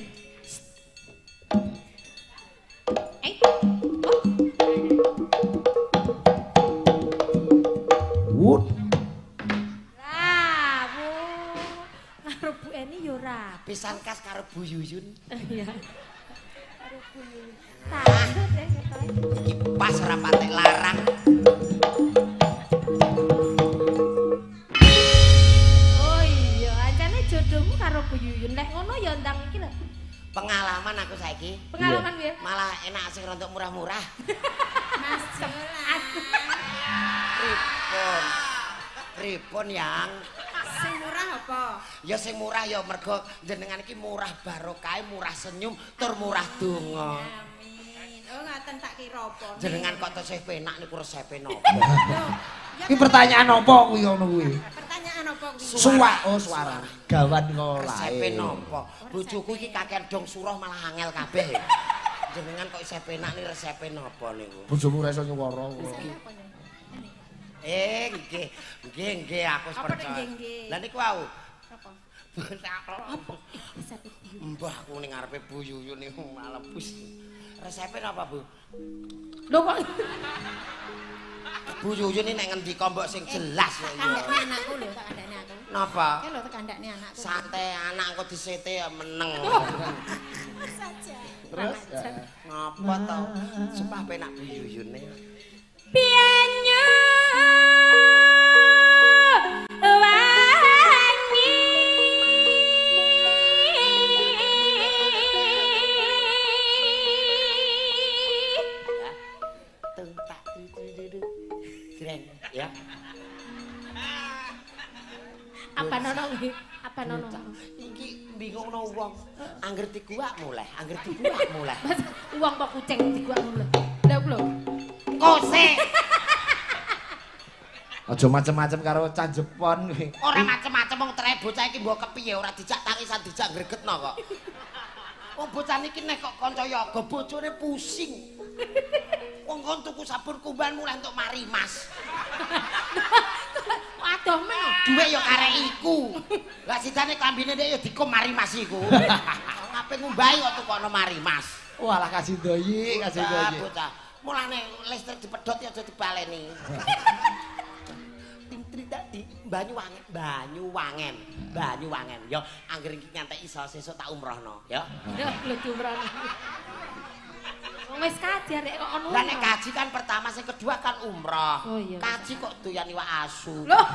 Speaker 3: Wut.
Speaker 4: Lah, Bu. Karo Bu Eni yo rapi.
Speaker 1: Pisan Bu Yuyun.
Speaker 2: Iya.
Speaker 4: Takut ya ketoke.
Speaker 1: Iki pas ora patek larang.
Speaker 4: Oh iya, ancane jodohmu karo Bu Yuyun. Nek ngono ya ndang iki lho.
Speaker 1: Pengalaman aku saiki.
Speaker 4: Pengalaman piye?
Speaker 1: Malah enak sing rontok murah-murah.
Speaker 4: Mas Jelas.
Speaker 1: Pripun? Pripun yang
Speaker 4: Sing murah apa?
Speaker 1: ya sing murah ya mergo jenengan iki murah barokah, murah senyum, tur murah donga.
Speaker 4: Amin. Oh ngaten tak kira apa.
Speaker 1: Jenengan kok tesih penak niku resepe napa?
Speaker 3: Iki pertanyaan apa kuwi ngono kuwi?
Speaker 4: Pertanyaan apa kuwi?
Speaker 3: Suara. Gawan kok
Speaker 1: Resepe
Speaker 3: lae.
Speaker 1: napa? Bojoku iki kakean dong suruh malah angel kabeh. Jenengan kok isih penak nih resepe napa niku?
Speaker 3: Bojomu ora iso nyuwara.
Speaker 1: Nggih, aku wis
Speaker 4: Apa
Speaker 1: percaya.
Speaker 4: nggih?
Speaker 1: Lah niku wau.
Speaker 4: Apa?
Speaker 1: Apa? Mbah aku ning ngarepe Bu Yuyun niku malepus. Resepe napa, Bu?
Speaker 4: Lho kok
Speaker 1: Bu Yuyun ini nek ngendika mbok sing jelas ya.
Speaker 4: kandhane anakku lho, tak kandhane aku.
Speaker 1: Napa?
Speaker 4: Ki lho kandhane anakku.
Speaker 1: Santai anak engko disete ya meneng.
Speaker 4: Saja.
Speaker 3: Terus
Speaker 1: Ngapa to? Sumpah penak Bu Yuyune.
Speaker 2: Pianyo wangi
Speaker 1: Ya. Tung tak du. Keren ya.
Speaker 4: Apa nono iki? Apa nono?
Speaker 1: Iki bingungno wong. Angger diguak mulai,
Speaker 4: Mas uang apa kucing diguak ngono. Lha lho.
Speaker 1: Kose.
Speaker 3: aja macem-macem karo cah Jepon kuwi.
Speaker 1: Ora macem-macem wong tre bocah iki mbok kepiye ora dijak tangisan dijak gregetno kok. Wong bocah niki nek kok kanca yoga bojone pusing. Wong kon tuku sabun kumban mulai entuk mari Mas.
Speaker 4: Adoh men.
Speaker 1: Duwe yo karek iku. Lah sidane klambine dhek yo dikum mari Mas iku. Ngapain ngumbahi kok tukono mari Mas.
Speaker 3: Walah kasih doyi.
Speaker 1: Bocah. Mulane listrik dipedhot ya aja dibaleni. Tintri tadi Banyuwangen. Yo angger iki ngantek iso sesuk tak umrohno, ya.
Speaker 4: Lho diumrono. Wong wis kaji arek kok ono.
Speaker 1: Lah nek kaji kan pertama, sing kedua kan umroh.
Speaker 4: Oh, iya.
Speaker 1: Kaji kok doyan iwak asu.
Speaker 4: Loh.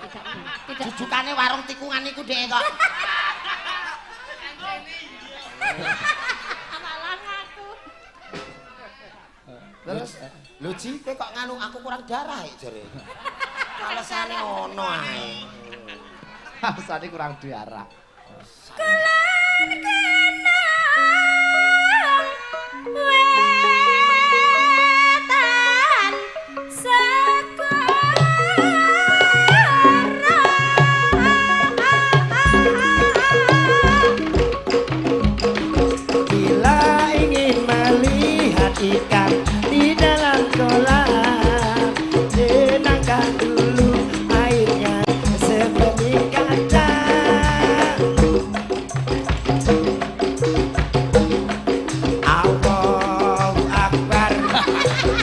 Speaker 4: Tidak.
Speaker 1: Jujukane warung tikungan iku dhek kok.
Speaker 4: Amalan aku.
Speaker 3: Terus
Speaker 1: Lho Ji, kowe kok nganu aku kurang darah ya jare. Alesane ono ae.
Speaker 3: rasane kurang diarah.
Speaker 2: Kulon kena wetan
Speaker 1: Bila ingin melihat ikan di dalam kolam, tenangkan dulu airnya seperti kaca. Allahu Akbar,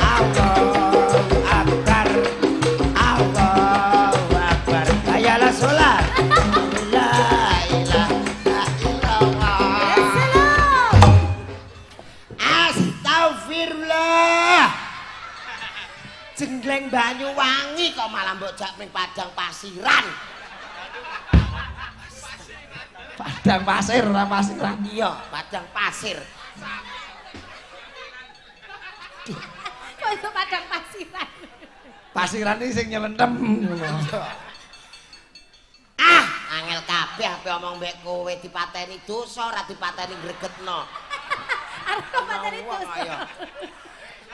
Speaker 1: Allahu Akbar, Allahu Akbar. Ayolah sholat. La ilaha illallah. Astagfirullah. Jengleng Banyuwangi kok malah mbok jak ning Padang Pasiran.
Speaker 3: Padang pasir ora pasiran.
Speaker 1: Iya, Padang Pasir.
Speaker 4: Kok itu padang pasiran.
Speaker 3: Pasiran iki sing nyelentem ngono.
Speaker 1: Ah, angel kabeh ape omong mbek kowe dipateni dosa ora dipateni gregetno.
Speaker 4: Arep kok pateni terus.
Speaker 1: Kaya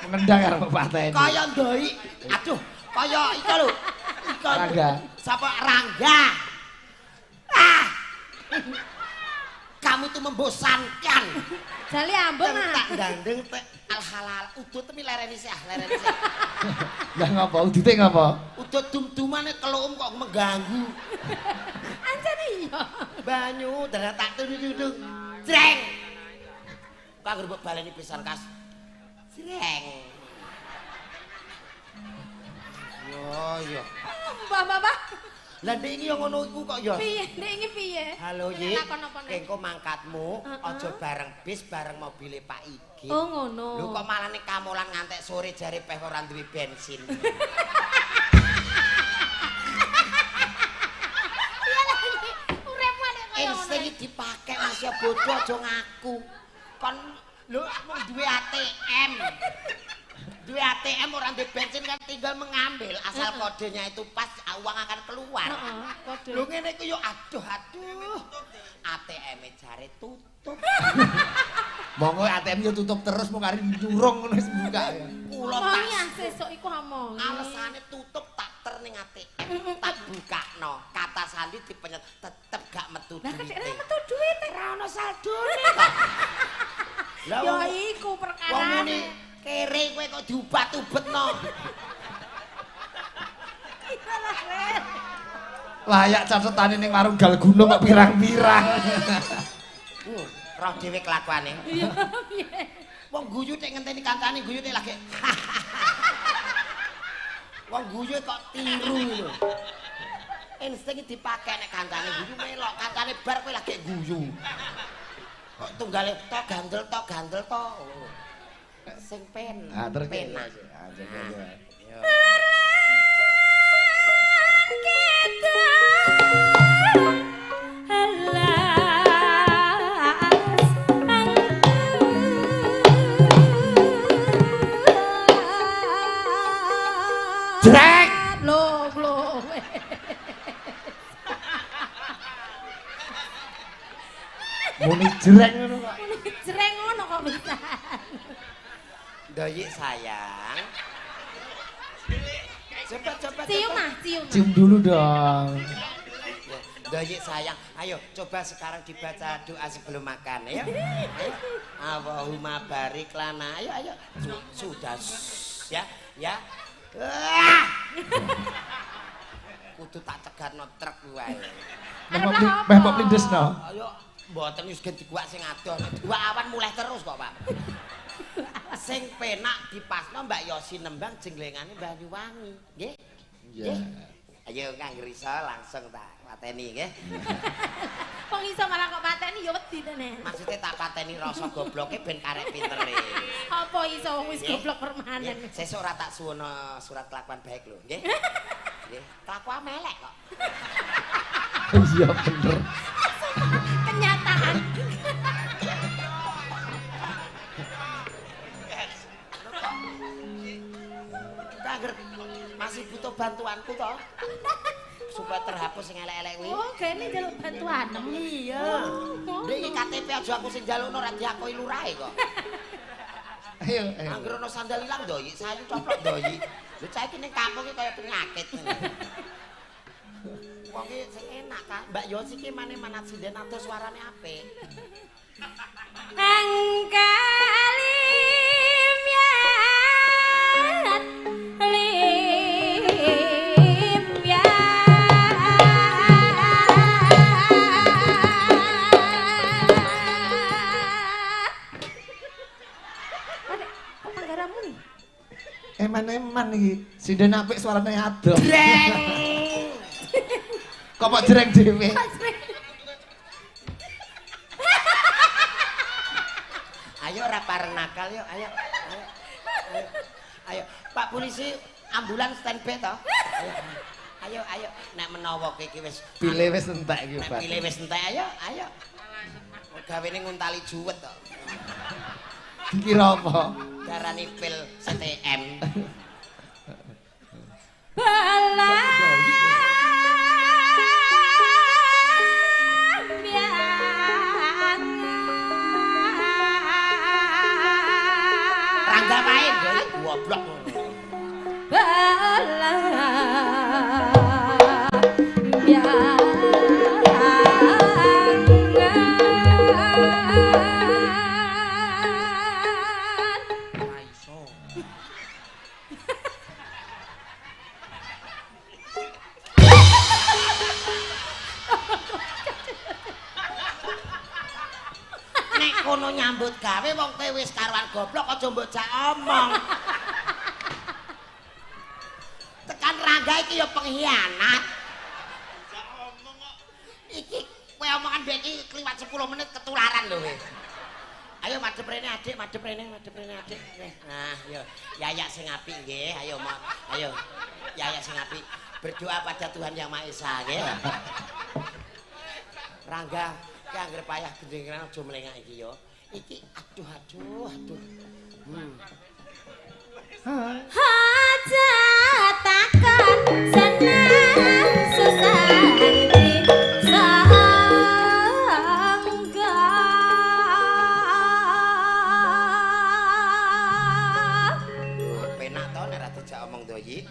Speaker 3: Mengendang karo pateni.
Speaker 1: kaya ndoi. Aduh, kaya iku lho. Iku
Speaker 3: Rangga.
Speaker 1: Sapa Rangga? Ah! Kamu itu membosankan.
Speaker 4: Jali ambung
Speaker 1: Tak
Speaker 4: ah.
Speaker 1: dandeng tek al halal udut temi lereni sih, lereni sih.
Speaker 3: Lah ngapa udite ngapa?
Speaker 1: Udut dum-dumane kelum kok mengganggu.
Speaker 4: Anjane iya.
Speaker 1: Banyu dadak tak tuduk. Jreng. Kok anggere mbok baleni pisan kas. Jreng. Yo.
Speaker 4: Mbah.
Speaker 1: Lah ndek iki yo ngono iku kok ya.
Speaker 4: Piye? Ndek iki piye?
Speaker 1: Halo Yi.
Speaker 4: Takon apa nek?
Speaker 1: Engko mangkatmu aja bareng bis bareng mobile Pak Igi.
Speaker 4: Oh ngono.
Speaker 1: Lho kok malah ning kamulan ngantek sore jare peh ora duwe bensin. Insting iki dipake Mas ya bodoh aja ngaku. Kon lho mung duwe ATM. Duwe ATM ora duwe bensin kan tinggal mengambil asal kodenya itu pas uang akan keluar.
Speaker 4: Kode.
Speaker 1: Lho ngene iku yo aduh. ATM-e jare tutup.
Speaker 3: Monggo ATM yo tutup terus mung kari nyurung ngono wis buka ya.
Speaker 1: Kula
Speaker 4: Wong
Speaker 1: tak
Speaker 4: sesuk iku omong.
Speaker 1: alesane tutup tak ter ning ATM. Tak bukakno. Kata sandi dipenyet tetep gak metu
Speaker 4: Lah
Speaker 1: duwite.
Speaker 4: kok metu duit
Speaker 1: Ora ono saldone kok. Lah
Speaker 4: yo
Speaker 1: wong
Speaker 4: iku
Speaker 1: wong
Speaker 4: perkarane.
Speaker 1: ngene kere kowe kok diubat-ubetno.
Speaker 3: Layak catetane ning warung gal gunung kok pirang-pirang.
Speaker 1: Roh dhewe kelakuane.
Speaker 4: Iya piye?
Speaker 1: Wong guyu tek ngenteni kancane guyu tek lagi. Wong guyu kok tiru lho. Insting dipake nek kancane guyu melok, kancane bar kowe lagi guyu. Kok tunggale tok gandel to. Sing pen.
Speaker 3: Ah terus
Speaker 1: penak.
Speaker 3: Jrek.
Speaker 4: Loh.
Speaker 3: Muni jrek ngono kok.
Speaker 4: Jreng ngono kok bisa.
Speaker 1: Doyik sayang. Coba.
Speaker 4: Cium ah, cium.
Speaker 3: Cium dulu dong.
Speaker 1: Doyik sayang, ayo coba sekarang dibaca doa sebelum makan ya. Ayo. Allahumma barik lana. Ayo. Sudah ya. Wah! Kudu tak cegatno truk wae.
Speaker 3: Meh pop lindesno.
Speaker 1: Ayo mboten wis gen diguak sing adoh. Diguak awan mulai terus kok, Pak. Sing penak dipasno Mbak Yosi nembang jenglengane Banyuwangi, nggih?
Speaker 3: Iya.
Speaker 1: Ayo Kang Risa langsung tak pateni nggih.
Speaker 4: Kok iso malah kok pateni ya wedi to nek.
Speaker 1: Maksudnya tak pateni rasa gobloke ben karek pintere.
Speaker 4: Apa iso wong wis goblok permanen.
Speaker 1: Sesuk ora tak suwono surat kelakuan baik lho, nggih. Nggih, kelakuan melek kok.
Speaker 3: Iya bener.
Speaker 4: Kenyataan.
Speaker 1: Kangger masih butuh bantuanku toh. Supaya terhapus sing elek-elek kuwi.
Speaker 4: Oh, kene njaluk bantuan.
Speaker 1: Iya. Ndek iki KTP aja aku sing njalukno ra diakoni lurahe kok.
Speaker 3: Ayo.
Speaker 1: Angger ono sandal ilang doyi, sayu coplok doyi. Lho cah iki ning kampung iki kaya penyakit. Wong iki sing enak kan. Mbak Yosi iki mane-manat sinden adoh suarane apik.
Speaker 4: Angkalim ya
Speaker 3: Eman-eman iki. Sinden apik suarane adoh.
Speaker 1: Dreng.
Speaker 3: Kok kok jreng dhewe.
Speaker 1: Ayo ora pareng nakal yuk, ayo. Ayo, Pak polisi ambulans standby to. Ayo. Nek menawa kowe iki wis
Speaker 3: Pilih wis entek iki,
Speaker 1: nek
Speaker 3: Pak.
Speaker 1: pilih wis entek ayo. Gawene nguntali juwet to.
Speaker 3: Dikira apa?
Speaker 1: Darani pil STM. Rangga wae ndok goblok ngono. Nek kono nyambut gawe wong kowe wis karuan goblok aja mbok jak omong. Tekan Rangga iki ya pengkhianat. Iki kowe omongan mbek iki kliwat 10 menit ketularan lho kowe. Ayo madhep rene adik, madhep rene adik. Nah, yo yayak sing apik nggih. Ayo yayak sing apik. Berdoa pada Tuhan Yang Maha Esa nggih. Rangga, ki anggere payah gendhengan aja mlengak iki yo. Iki aduh.
Speaker 4: Hajatakan senang susah iki sangga
Speaker 1: penak to nek ra dijak omong doyi.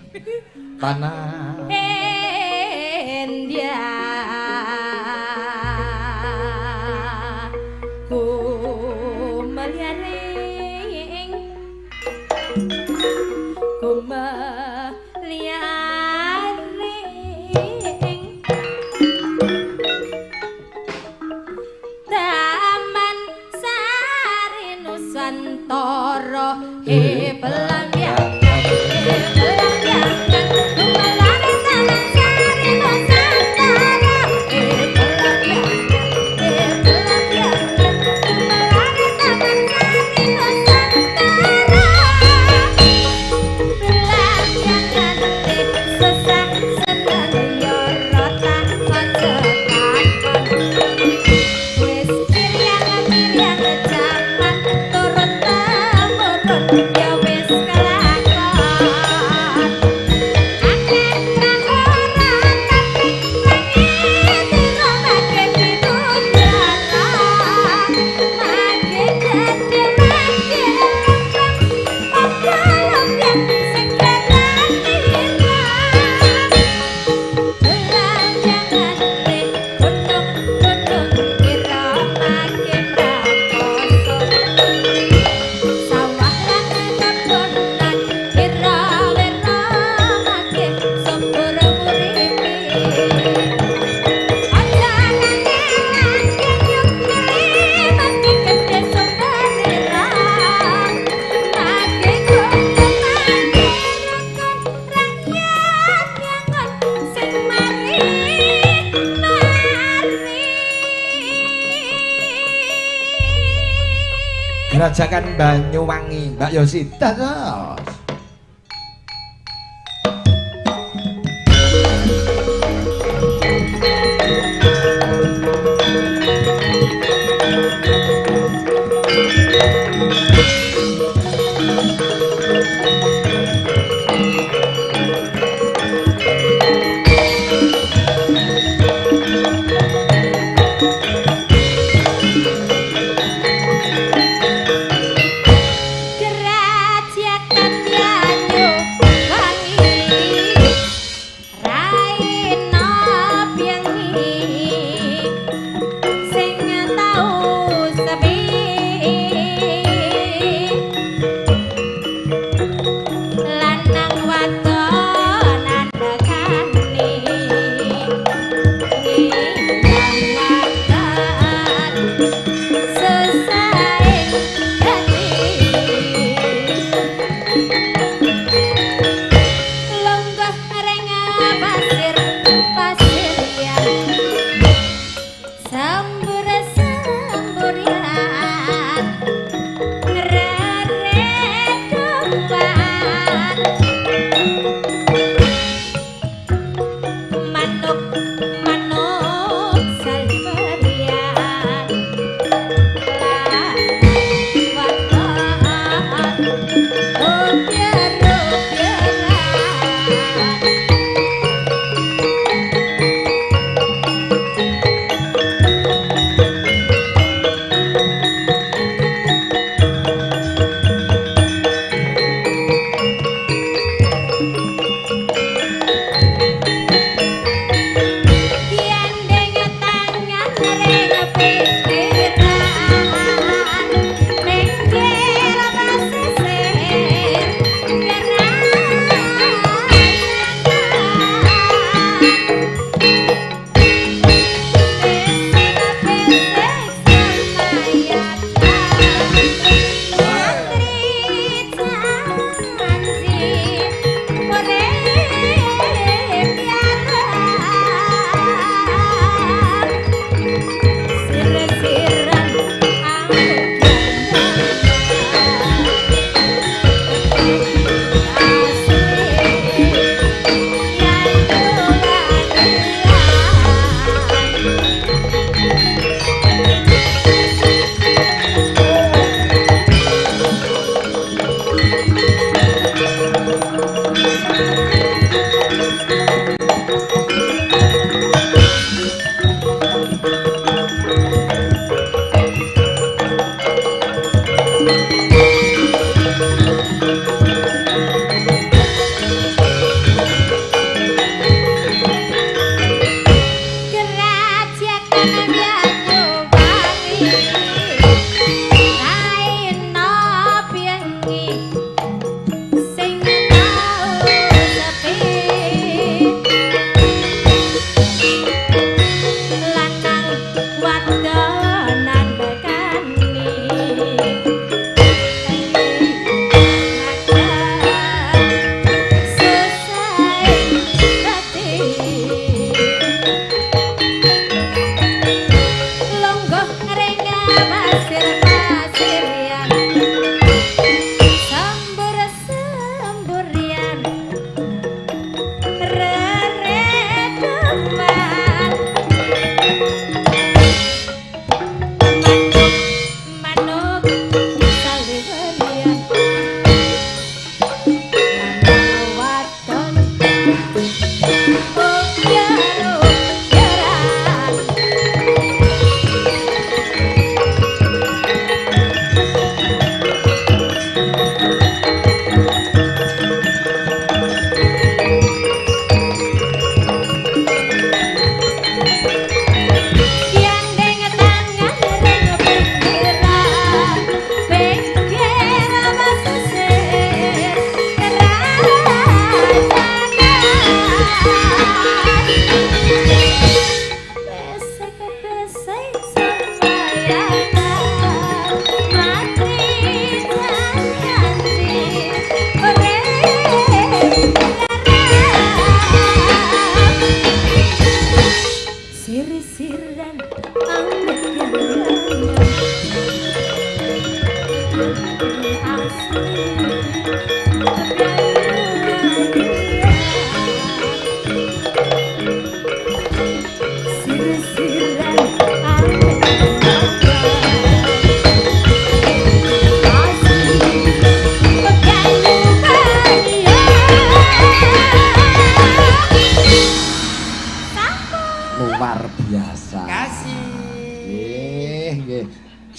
Speaker 3: Tanah
Speaker 4: India Taman Sari Nusantara pelanggan
Speaker 3: Gerajakan Banyuwangi, Mbak Yosi. Dados.
Speaker 4: Gerajakan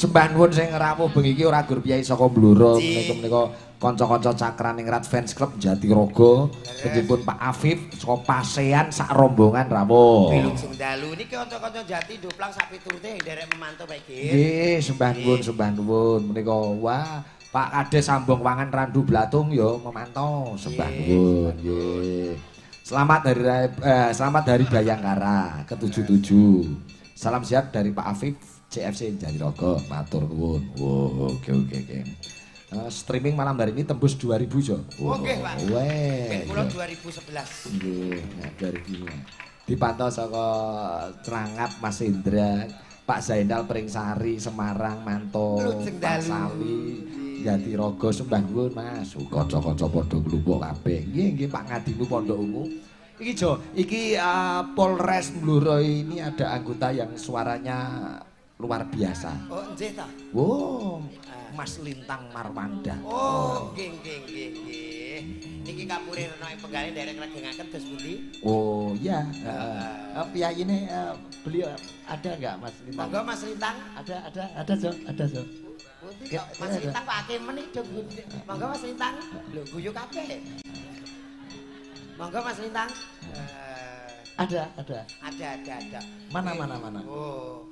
Speaker 3: Sembah nuwun sing ngrawuh bengi iki ora gur piyai saka Blora menika kanca-kanca cakraning Rat Fans Club Jatirogo penjipun Pak Afif saka Pasean sak rombongan rawuh.
Speaker 1: Bilung sing dalu niki kanca-kanca Jati ndoplang sak piturute nderek memantau bae nggih.
Speaker 3: Nggih, sembah nuwun menika wah Pak Kades Sambong Wangan Randu Blatung ya memantau sembah nuwun nggih. Selamat dari Bayangkara ke-77. Salam sehat dari Pak Afif CFC Jatirogo, matur nuwun. Wow, oke. Streaming malam hari ini tembus 2000 jo.
Speaker 1: Oke, Pak.
Speaker 3: Weh.
Speaker 1: Kula 2011.
Speaker 3: Nggih, dari iki. Dipantau saka Cerangap Mas Indra, Pak Zainal Pringsari Semarang Manto, Pak Sali Jatirogo sembah nuwun Mas. Kanca-kanca padha nglumpuk kabeh. Nggih, Pak Ngadinu Pondok Ungu. Iki Jo, iki Polres Blora ini ada anggota yang suaranya luar biasa.
Speaker 1: Oh, nggih ta?
Speaker 3: Wow, Mas Lintang Marwanda.
Speaker 1: Oh, nggih. Niki kapure ana ing penggalih derek ngregengaken dos pundi?
Speaker 3: Oh, iya. Piyayine beliau ada enggak Mas Lintang?
Speaker 1: Monggo Mas Lintang.
Speaker 3: Ada Jo.
Speaker 1: Mas Lintang Pak Hakim menik do. Monggo Mas Lintang. Lho, guyu kabeh. Monggo Mas Lintang.
Speaker 3: Ada. Mana.
Speaker 1: Oh.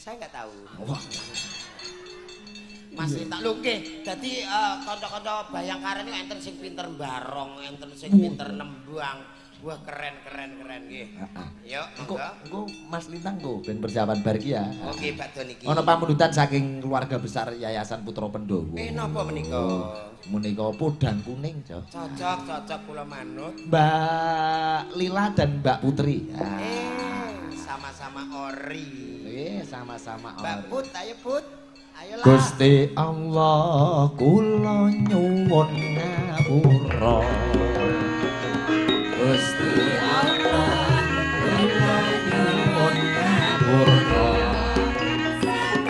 Speaker 1: Saya nggak tahu.
Speaker 3: Wah.
Speaker 1: Mas Lintang lho nggih. Dadi kanca-kanca Bayangkara niku enten sing pinter mbarong, enten sing pinter nembang. Wah keren nggih. Yuk,
Speaker 3: engko Mas Lintang kok ben persiapan bar iki ya.
Speaker 1: Oke, badhe niki.
Speaker 3: Ana pamundutan saking keluarga besar Yayasan Putra Pendowo.
Speaker 1: Napa menika?
Speaker 3: Menika podang kuning, Jo.
Speaker 1: Cocok kula manut.
Speaker 3: Mbak Lila dan Mbak Putri.
Speaker 1: Sama-sama ori.
Speaker 3: Sama-sama
Speaker 1: Mbak Put, ayo Put. Ayolah.
Speaker 3: Gusti Allah kula nyuwun ngapura. Gusti Allah kula nyuwun ngapura. Oh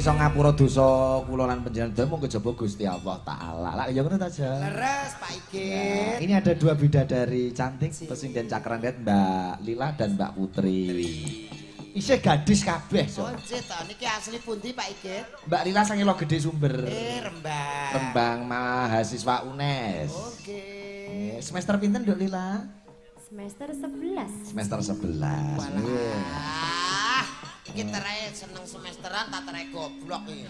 Speaker 3: iso ngapura dosa kula lan panjenengan mung kejaba Gusti Allah taala. Lah ya ngono ta, Jan.
Speaker 1: Leres Pak Igit.
Speaker 3: Ini ada dua bidadari cantik, Presiden Cakrandet Mbak Lila dan Mbak Putri. Isih gadis kabeh, so.
Speaker 1: Oh, to niki asli pundi Pak Igit?
Speaker 3: Mbak Lila sangilo Gede Sumber.
Speaker 1: Rembang.
Speaker 3: Rembang mahasiswa UNES.
Speaker 1: Oke.
Speaker 3: Semester pinten, Nduk Lila?
Speaker 4: Semester 11.
Speaker 3: Semester 11.
Speaker 1: Walah. Iki terae seneng semesteran tak terae goblok iki.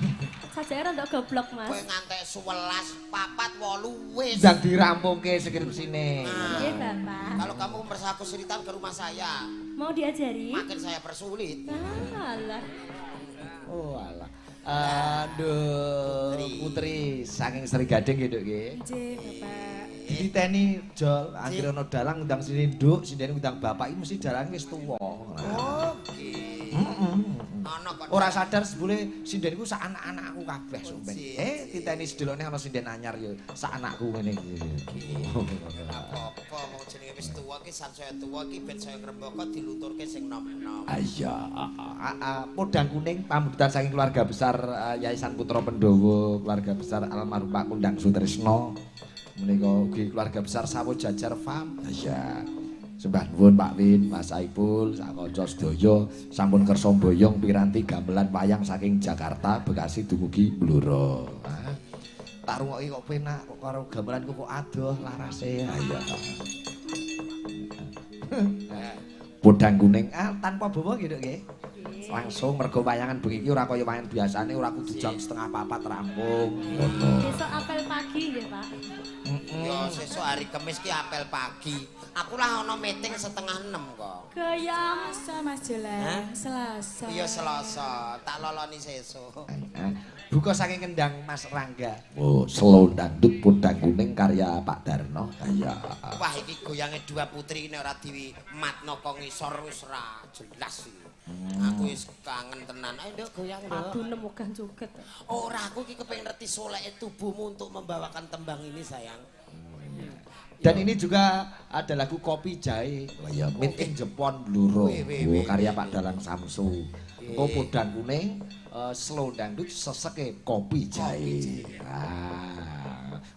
Speaker 4: Sajane rada goblok, Mas.
Speaker 1: Kowe ngantek 11, 4, 8 wis.
Speaker 3: Ndang dirampungke skripsine.
Speaker 4: Iya, Bapak.
Speaker 1: Kalau kamu mempersaku kesulitan ke rumah saya,
Speaker 4: Mau diajari?
Speaker 1: makin saya persulit.
Speaker 4: Alah.
Speaker 3: Oh alah. Aduh, Putri saking Sri Gading gitu nggih.
Speaker 4: Nggih, Bapak.
Speaker 3: Diteni jol, akhire ana dalang undang sini nduk, sindene undang bapak iki mesti dalang wis tuwa.
Speaker 1: Oke. Ana kok.
Speaker 3: Ora sadar sebule sinden iku sak anak-anakku kabeh sumpah. Titeni sedelokne ana sinden anyar ya sak anakku ngene iki.
Speaker 1: Apa wong jenenge wis tuwa ki sansaya tuwa ki ben saya ngrembaka diluturke sing nom-nom.
Speaker 3: Iya, podang kuning pambutan saking keluarga besar Yayasan Putra Pendowo, keluarga besar almarhum Pak Kundang Sutrisno. Menika ugi keluarga besar Sawo Jajar Farm. Iya. Sembah nuwun Pak Win, Mas Saipul, sak kanca sedaya sampun kersa mboyong piranti gamelan wayang saking Jakarta, Bekasi dumugi Blora. Tak rungoki kok penak kok karo gamelanku kok adoh larase. Ayo. Podang kuning tanpa bawa gitu nggih. Langsung mergo wayangan bengi iki ora kaya wayangan biasane ora kudu jam 3:30 rampung. Ngono.
Speaker 4: Besok apel pagi nggih, Pak.
Speaker 1: Ya sesuk hari Kamis ki apel pagi. Aku lah ana meeting 5:30 kok.
Speaker 4: Gaya Mas Jolan. Selasa.
Speaker 1: Iya Selasa, tak loloni sesuk.
Speaker 3: Buka saking kendang Mas Rangga. Oh, slow dangdut podang kuning karya Pak Darno. Iya.
Speaker 1: Wah iki goyange dua putri ini ora dimatno kok ngisor wis ora jelas iki. Aku wis kangen tenan. Ayo nduk goyang nduk.
Speaker 4: Padu nemukan joget.
Speaker 1: Ora aku iki kepengin ngerti soleke tubuhmu untuk membawakan tembang ini sayang.
Speaker 3: Dan ini juga ada lagu Kopi Jahe. Made in Jepon Bluro. Karya Pak Dalang Samsu. Engko podang kuning slow dangdut seseke Kopi Jahe.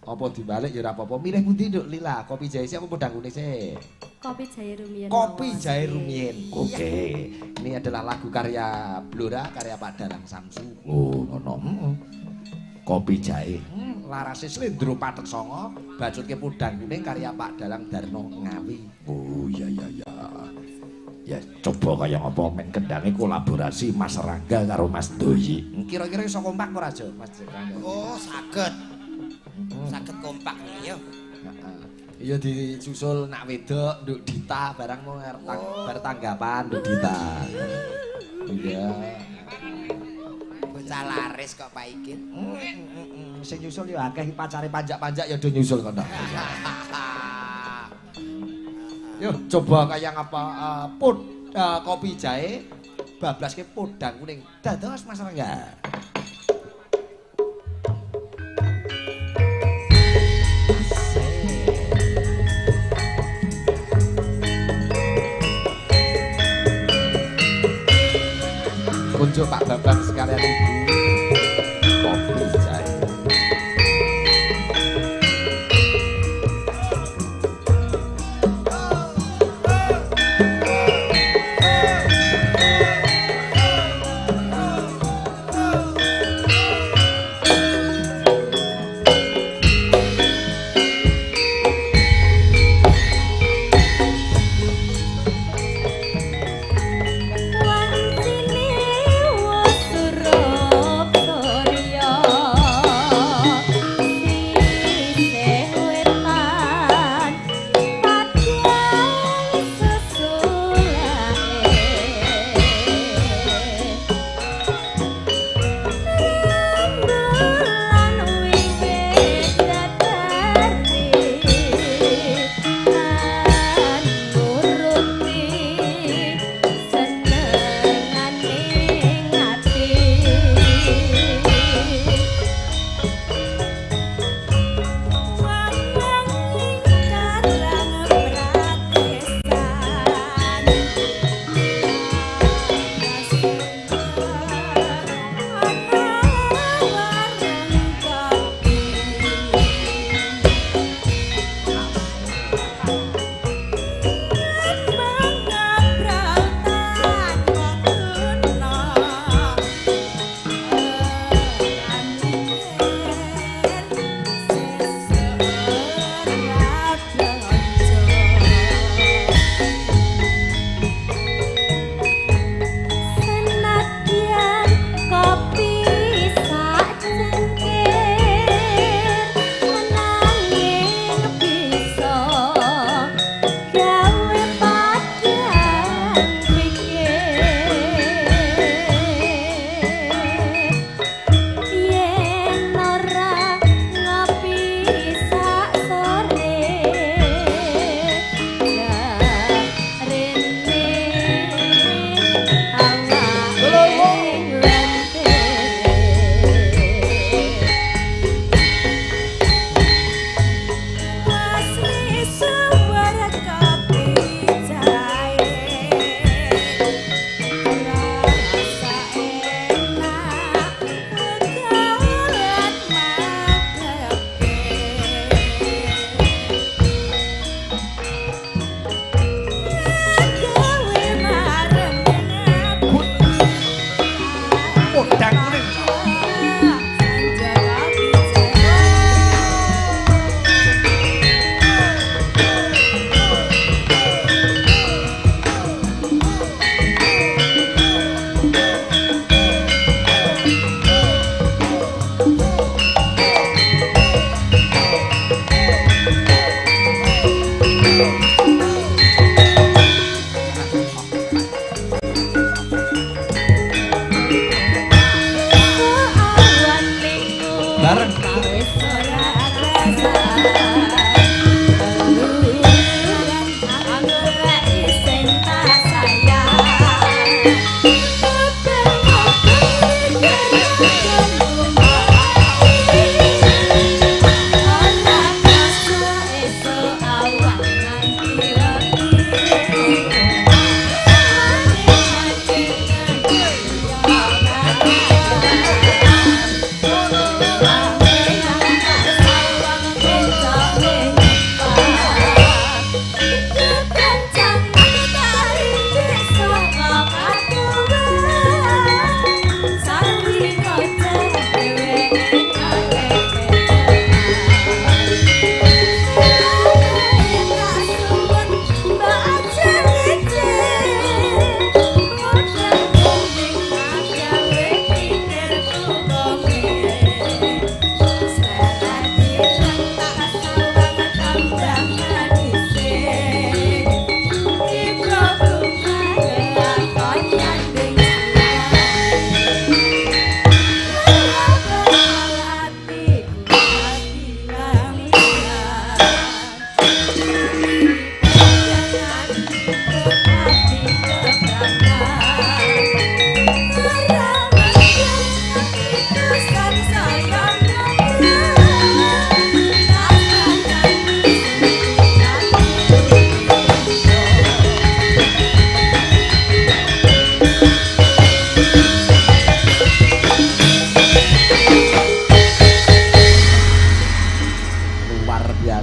Speaker 3: Apa dibalik ya ora apa-apa. Milih pundi Nduk Lila? Kopi Jahe sik apa podang kuning sik?
Speaker 4: Kopi Jahe Rumien.
Speaker 3: Kopi Jahe Rumien. Oke. Ini adalah lagu karya Blora, karya Pak Dalang Samsu. Oh, ngono. Kopi Jahe. Larase Slendro Patek Songo, bacutke podang kuning karya Pak Dalang Darno Ngawi. Oh iya iya iya. Ya coba kaya apa men kendange kolaborasi Mas Rangga karo Mas Doyi. Kira-kira iso kompak ora, Jo, Mas Rangga?
Speaker 1: Oh, saged. Saged kompak nih yo.
Speaker 3: Iya disusul nak wedok Nduk Dita barang mau bar tanggapan Nduk Dita. Iya.
Speaker 1: Bocah laris kok Pak Igit.
Speaker 3: Sing nyusul ya akeh pacare panjak-panjak ya do nyusul kono. Yo coba kaya ngapa Kopi Jahe bablaske podang kuning. Dados Mas Rangga. Kunjuk Pak Bambang sekalian Ibu. Kopi Jahe.
Speaker 4: Wancine wasura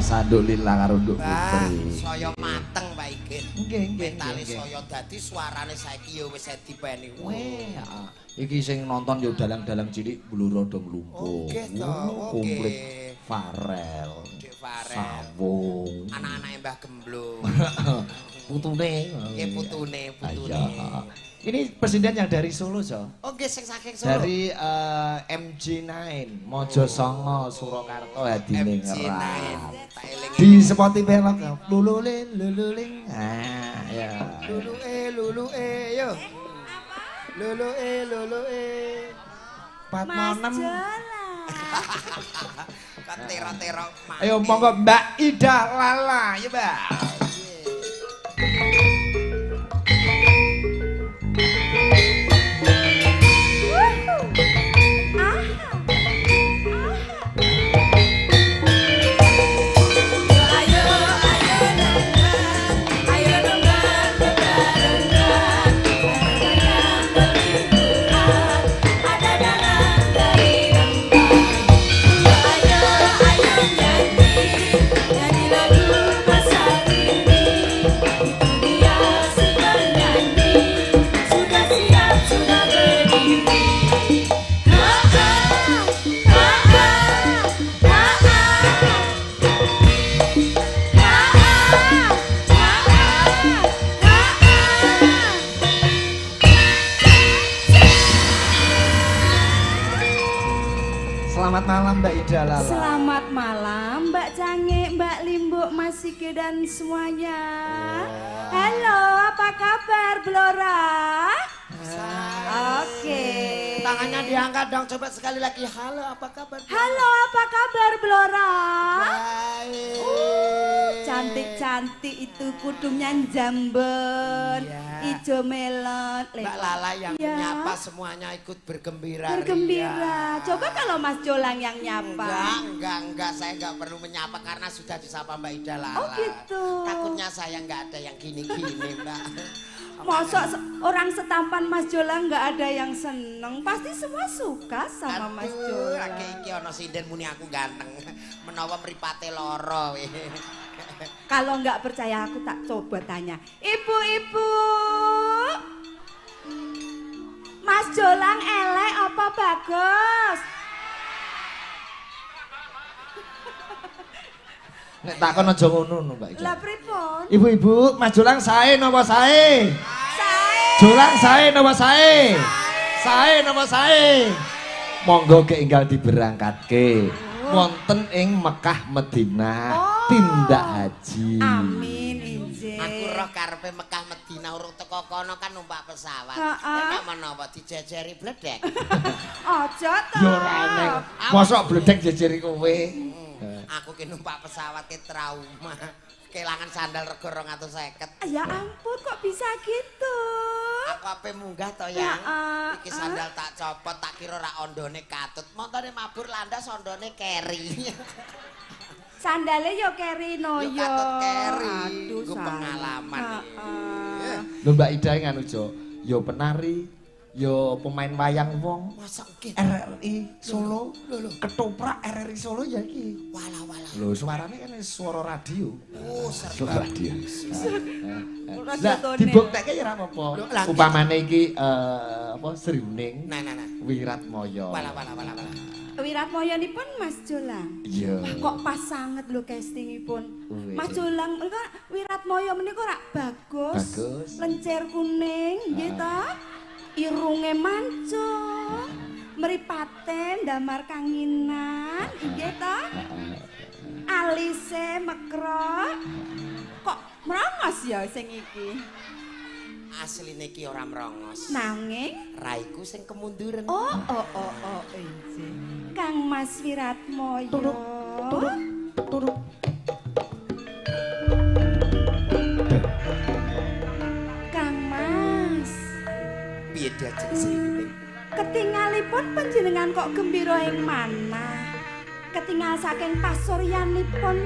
Speaker 3: sanduk lila karo nduk
Speaker 1: Mbah,
Speaker 3: putri.
Speaker 1: saya mateng Pak Igit.
Speaker 3: Nggih, nggih,
Speaker 1: Mentale
Speaker 3: nggih.
Speaker 1: saya dadi suarane saiki ya wis dipeni.
Speaker 3: Weh, iki sing nonton yo dalang-dalang cilik bluro do mlumpuh.
Speaker 1: Oke, toh,
Speaker 3: Komplit
Speaker 1: oke.
Speaker 3: Farel.
Speaker 1: Dik Farel.
Speaker 3: Sawung.
Speaker 1: Anak-anake Mbah Gemblung.
Speaker 3: Putune.
Speaker 1: Nggih putune.
Speaker 3: Iya. Ini presiden yang dari Solo, Jo.
Speaker 1: Oke, sing saking Solo.
Speaker 3: Dari MG9, Mojo Songo, Surakarta hadine
Speaker 1: MG9.
Speaker 3: ngerap.
Speaker 1: Tak eling.
Speaker 3: Di Spotify lululing. Ah, ya.
Speaker 1: Lulu yo. Lulu
Speaker 4: Mas
Speaker 3: 46.
Speaker 4: Jolang.
Speaker 1: Katero-tero.
Speaker 3: Ayo monggo Mbak Ida Lala, ya Mbak. Selamat malam Mbak Ida Lala.
Speaker 4: Selamat malam Mbak Cange, Mbak Limbuk, Mas Sike dan semuanya. Halo, apa kabar Blora? Oke.
Speaker 1: Tangannya diangkat dong, coba sekali lagi. Halo, apa kabar?
Speaker 4: Halo, apa kabar Blora?
Speaker 1: Baik.
Speaker 4: Cantik-cantik itu kudungnya jambon,
Speaker 1: Iya.
Speaker 4: ijo melon.
Speaker 1: Mbak Lala yang
Speaker 4: Ya.
Speaker 1: menyapa semuanya ikut bergembira.
Speaker 4: Bergembira.
Speaker 1: ria.
Speaker 4: Coba kalau Mas Jolang yang nyapa.
Speaker 1: Enggak, saya enggak perlu menyapa karena sudah disapa Mbak Ida Lala.
Speaker 4: Oh gitu.
Speaker 1: Takutnya saya enggak ada yang gini-gini, Mbak.
Speaker 4: Masa orang setampan Mas Jolang nggak ada yang seneng? Pasti semua suka sama Mas
Speaker 1: Aduh,
Speaker 4: Jolang.
Speaker 1: lagi iki ana sinden muni aku ganteng. Menawa mripate lara.
Speaker 4: Kalau nggak percaya aku tak coba tanya. Ibu-ibu, Mas Jolang elek apa bagus?
Speaker 3: Nek takon aja ngono Mbak Ida.
Speaker 4: Lah pripun?
Speaker 3: Ibu-ibu, Mas Jolang sae napa sae?
Speaker 4: Sae.
Speaker 3: Jolang sae napa sae? Sae napa sae? Monggo keinggal diberangkatke. Wonten ing Mekah Madinah
Speaker 4: Oh.
Speaker 3: tindak haji.
Speaker 4: Amin injih.
Speaker 1: Aku roh karepe Mekah Madinah urung teko kono kan numpak pesawat.
Speaker 4: Heeh.
Speaker 1: Nek menapa dijejeri bledek.
Speaker 4: Ojo to.
Speaker 3: Yo ora aneh. Mosok bledek jejeri kowe.
Speaker 1: Aku ki numpak pesawat ki trauma. Kelangan sandal rego 250.
Speaker 4: Ya ampun kok bisa gitu?
Speaker 1: Aku ape munggah to yang.
Speaker 4: Ya,
Speaker 1: Iki sandal tak copot tak kira ora ondone katut. Montone mabur landas ondone keri.
Speaker 4: Sandale yo keri no
Speaker 1: Yo
Speaker 4: yo.
Speaker 1: katut keri.
Speaker 4: Aduh,
Speaker 1: Nggo
Speaker 4: sayang.
Speaker 1: pengalaman iki.
Speaker 4: Heeh.
Speaker 3: Lho Mbak Ida nganu Jo, yo penari, yo pemain wayang wong.
Speaker 1: Masa nggih.
Speaker 3: RRI Solo,
Speaker 1: Lho.
Speaker 3: ketoprak RRI Solo ya iki.
Speaker 1: Walah.
Speaker 3: Lho suarane kan suara radio.
Speaker 1: Oh, serba.
Speaker 3: Suara radio.
Speaker 4: Radio
Speaker 3: Lah
Speaker 4: Tone.
Speaker 3: dibuktekke ya ora apa-apa.
Speaker 1: Lho, lah,
Speaker 3: Upamane iki apa Sriuning
Speaker 1: Nah.
Speaker 3: Wiratmaya.
Speaker 1: Walah.
Speaker 4: Wiratmayanipun Mas Jolang.
Speaker 3: Iya.
Speaker 4: Wah, kok pas sanget lho castingipun.
Speaker 3: Wih.
Speaker 4: Mas Jolang menika Wiratmaya menika rak bagus.
Speaker 3: Bagus.
Speaker 4: Lencer kuning nggih ta? Irunge mancung. Mripate ndamar kanginan nggih ta? Alise mekrok. Kok merangos ya sing iki?
Speaker 1: Asline ki ora merongos.
Speaker 4: Nanging
Speaker 1: Raiku sing kemunduran.
Speaker 4: oh injih. Kang Mas Wiratmaya.
Speaker 3: Turuk.
Speaker 4: Kang Mas.
Speaker 1: Piye diajeng Sriuning?
Speaker 4: Ketingalipun panjenengan kok gembira ing manah. Ketingal saking pasuryanipun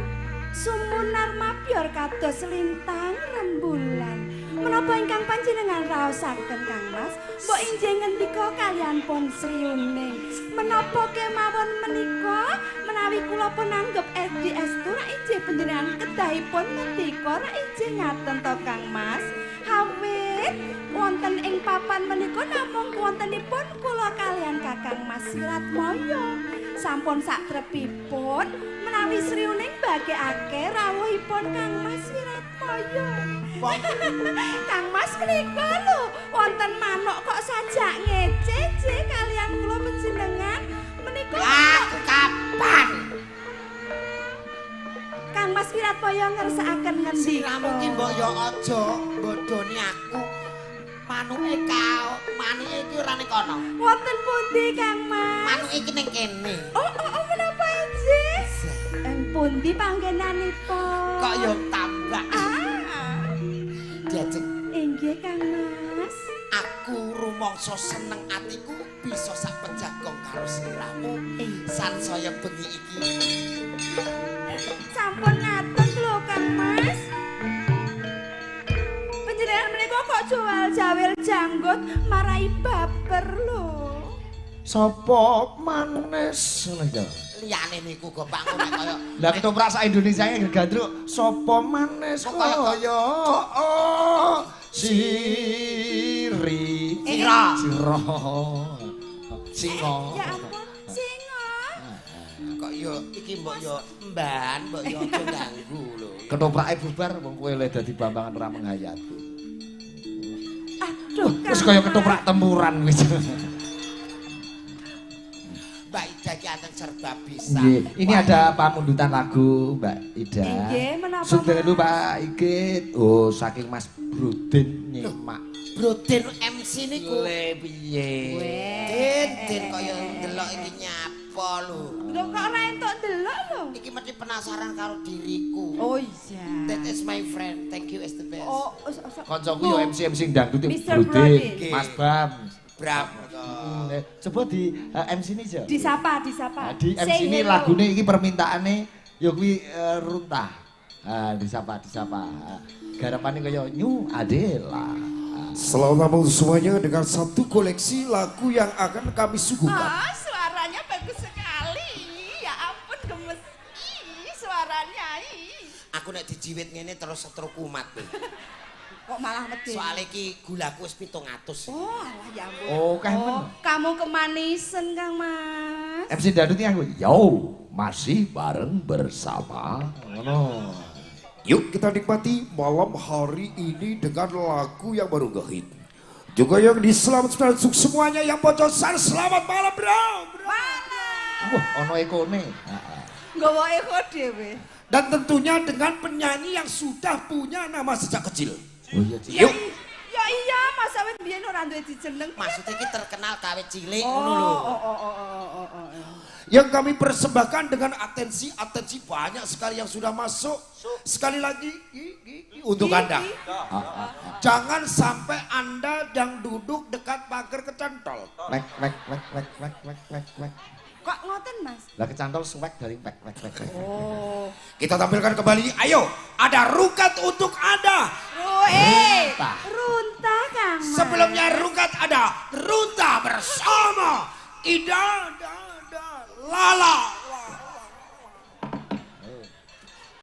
Speaker 4: sumunar mabyor kados lintang rembulan. Menapa ingkang panjenengan raosaken Kang Mas? Mbok injih ngendika kaliyan pun Sriuning. Menapa kemawon menika menawi kula
Speaker 5: menapa nanggep di estu rak ijih panjenengan kedahipun ngendika rak ijih ngaten to Kang Mas. Awit wonten ing papan menika namung wontenipun kula kalian Kakang Mas Wiratmaya. Sampun satrepipun menawi sriuning bagekake rawuhipun Kang Mas Wiratmaya. Kang Mas menika lho wonten manuk kok sajak ngece kalian kula panjenengan menika.
Speaker 1: Aku kapan?
Speaker 5: Kang Mas Wiratmaya ngersakaken ngendi?
Speaker 1: Siramu ki mbok yo aja bodoni aku. Manuke manike iki ora ning kono.
Speaker 5: Wonten pundi Kang Mas?
Speaker 1: Manuke iki ning kene.
Speaker 5: Oh, menapa ijih? Ing pundi panggenanipun?
Speaker 1: Kok yo tambak. Diajeng
Speaker 5: Inggih Kang Mas.
Speaker 1: aku rumangsa seneng atiku bisa sak pejagong karo sliramu sansaya bengi iki.
Speaker 5: Sampun ngaten lho Kang Mas. Panjenengan menika kok jual jawil janggut marai baper lho.
Speaker 3: Sapa manes ngono ya.
Speaker 1: Liyane niku gopakku nek kaya
Speaker 3: Lah ketoprak sak Indonesia gandruk sapa manes kaya siri
Speaker 1: Sira.
Speaker 3: Singa.
Speaker 5: Ya ampun, singa.
Speaker 1: kok yo iki mbok yo mban, mbok yo aja ganggu lho.
Speaker 3: Ketoprake bubar wong kowe le dadi bambangan ora menghayati.
Speaker 5: Aduh,
Speaker 3: Wis kaya ketoprak temuran wis.
Speaker 1: Mbak Ida iki anten serba bisa.
Speaker 3: Nggih, ini ada pamundutan lagu Mbak Ida.
Speaker 5: Nggih, menapa?
Speaker 3: Sundelu Pak Igit. Oh, saking Mas Brudin nyimak.
Speaker 1: Broden MC niku.
Speaker 3: Le piye?
Speaker 1: Den kaya ndelok iki nyapa lho.
Speaker 5: Lho kok ora entuk delok lho.
Speaker 1: Iki mesti penasaran karo diriku.
Speaker 5: Oh iya.
Speaker 1: That is my friend. Thank you is the best.
Speaker 5: Oh,
Speaker 3: Koncoku yo MC dangdut
Speaker 5: Mr.
Speaker 3: Brudin,
Speaker 1: Brudin.
Speaker 3: Mas Bam.
Speaker 1: Bram.
Speaker 3: Coba di MC ini aja.
Speaker 5: Disapa.
Speaker 3: Di MC
Speaker 5: Say
Speaker 3: ini
Speaker 5: hello.
Speaker 3: lagune iki permintaane ya kuwi runtah. Disapa. Garapane kaya New Adela.
Speaker 6: Selamat malam semuanya dengan satu koleksi lagu yang akan kami suguhkan.
Speaker 5: Suaranya bagus sekali. Ya ampun gemes. Suaranya.
Speaker 1: Aku nek dijiwit ngene terus setru kumat kowe.
Speaker 5: Kok malah medeni.
Speaker 1: Soale iki gulaku wis 700.
Speaker 5: Oh, alah ya ampun.
Speaker 3: Oh, men.
Speaker 5: Kamu kemanisan Kang Mas.
Speaker 3: MC Dangdutnya aku, yo masih bareng bersama. Ngono.
Speaker 6: Yuk kita nikmati malam hari ini dengan lagu yang baru ngehit. Juga yang diselamatkan untuk semuanya yang bocosan. Selamat malam bro.
Speaker 3: Wah, ono ekone.
Speaker 5: Nggawa eko dhewe.
Speaker 6: Dan tentunya dengan penyanyi yang sudah punya nama sejak kecil.
Speaker 3: Oh iya, Cik.
Speaker 6: Yuk.
Speaker 5: Ya iya, Mas awet biyen ora duwe dijeneng.
Speaker 1: Maksudnya iki terkenal kawit cilik
Speaker 5: Oh,
Speaker 1: ngono lho.
Speaker 5: oh.
Speaker 6: Yang kami persembahkan dengan atensi banyak sekali yang sudah masuk. Sekali lagi untuk Anda. Jangan sampai Anda yang duduk dekat pagar kecantol.
Speaker 3: Wek.
Speaker 5: Kok ngoten, Mas?
Speaker 3: Lah kecantol swag dari wek.
Speaker 5: Oh.
Speaker 6: Kita tampilkan kembali. Ayo, ada rukat untuk Anda.
Speaker 5: Runta Kang Mas.
Speaker 6: Sebelumnya rukat ada runta bersama Ida, Lala,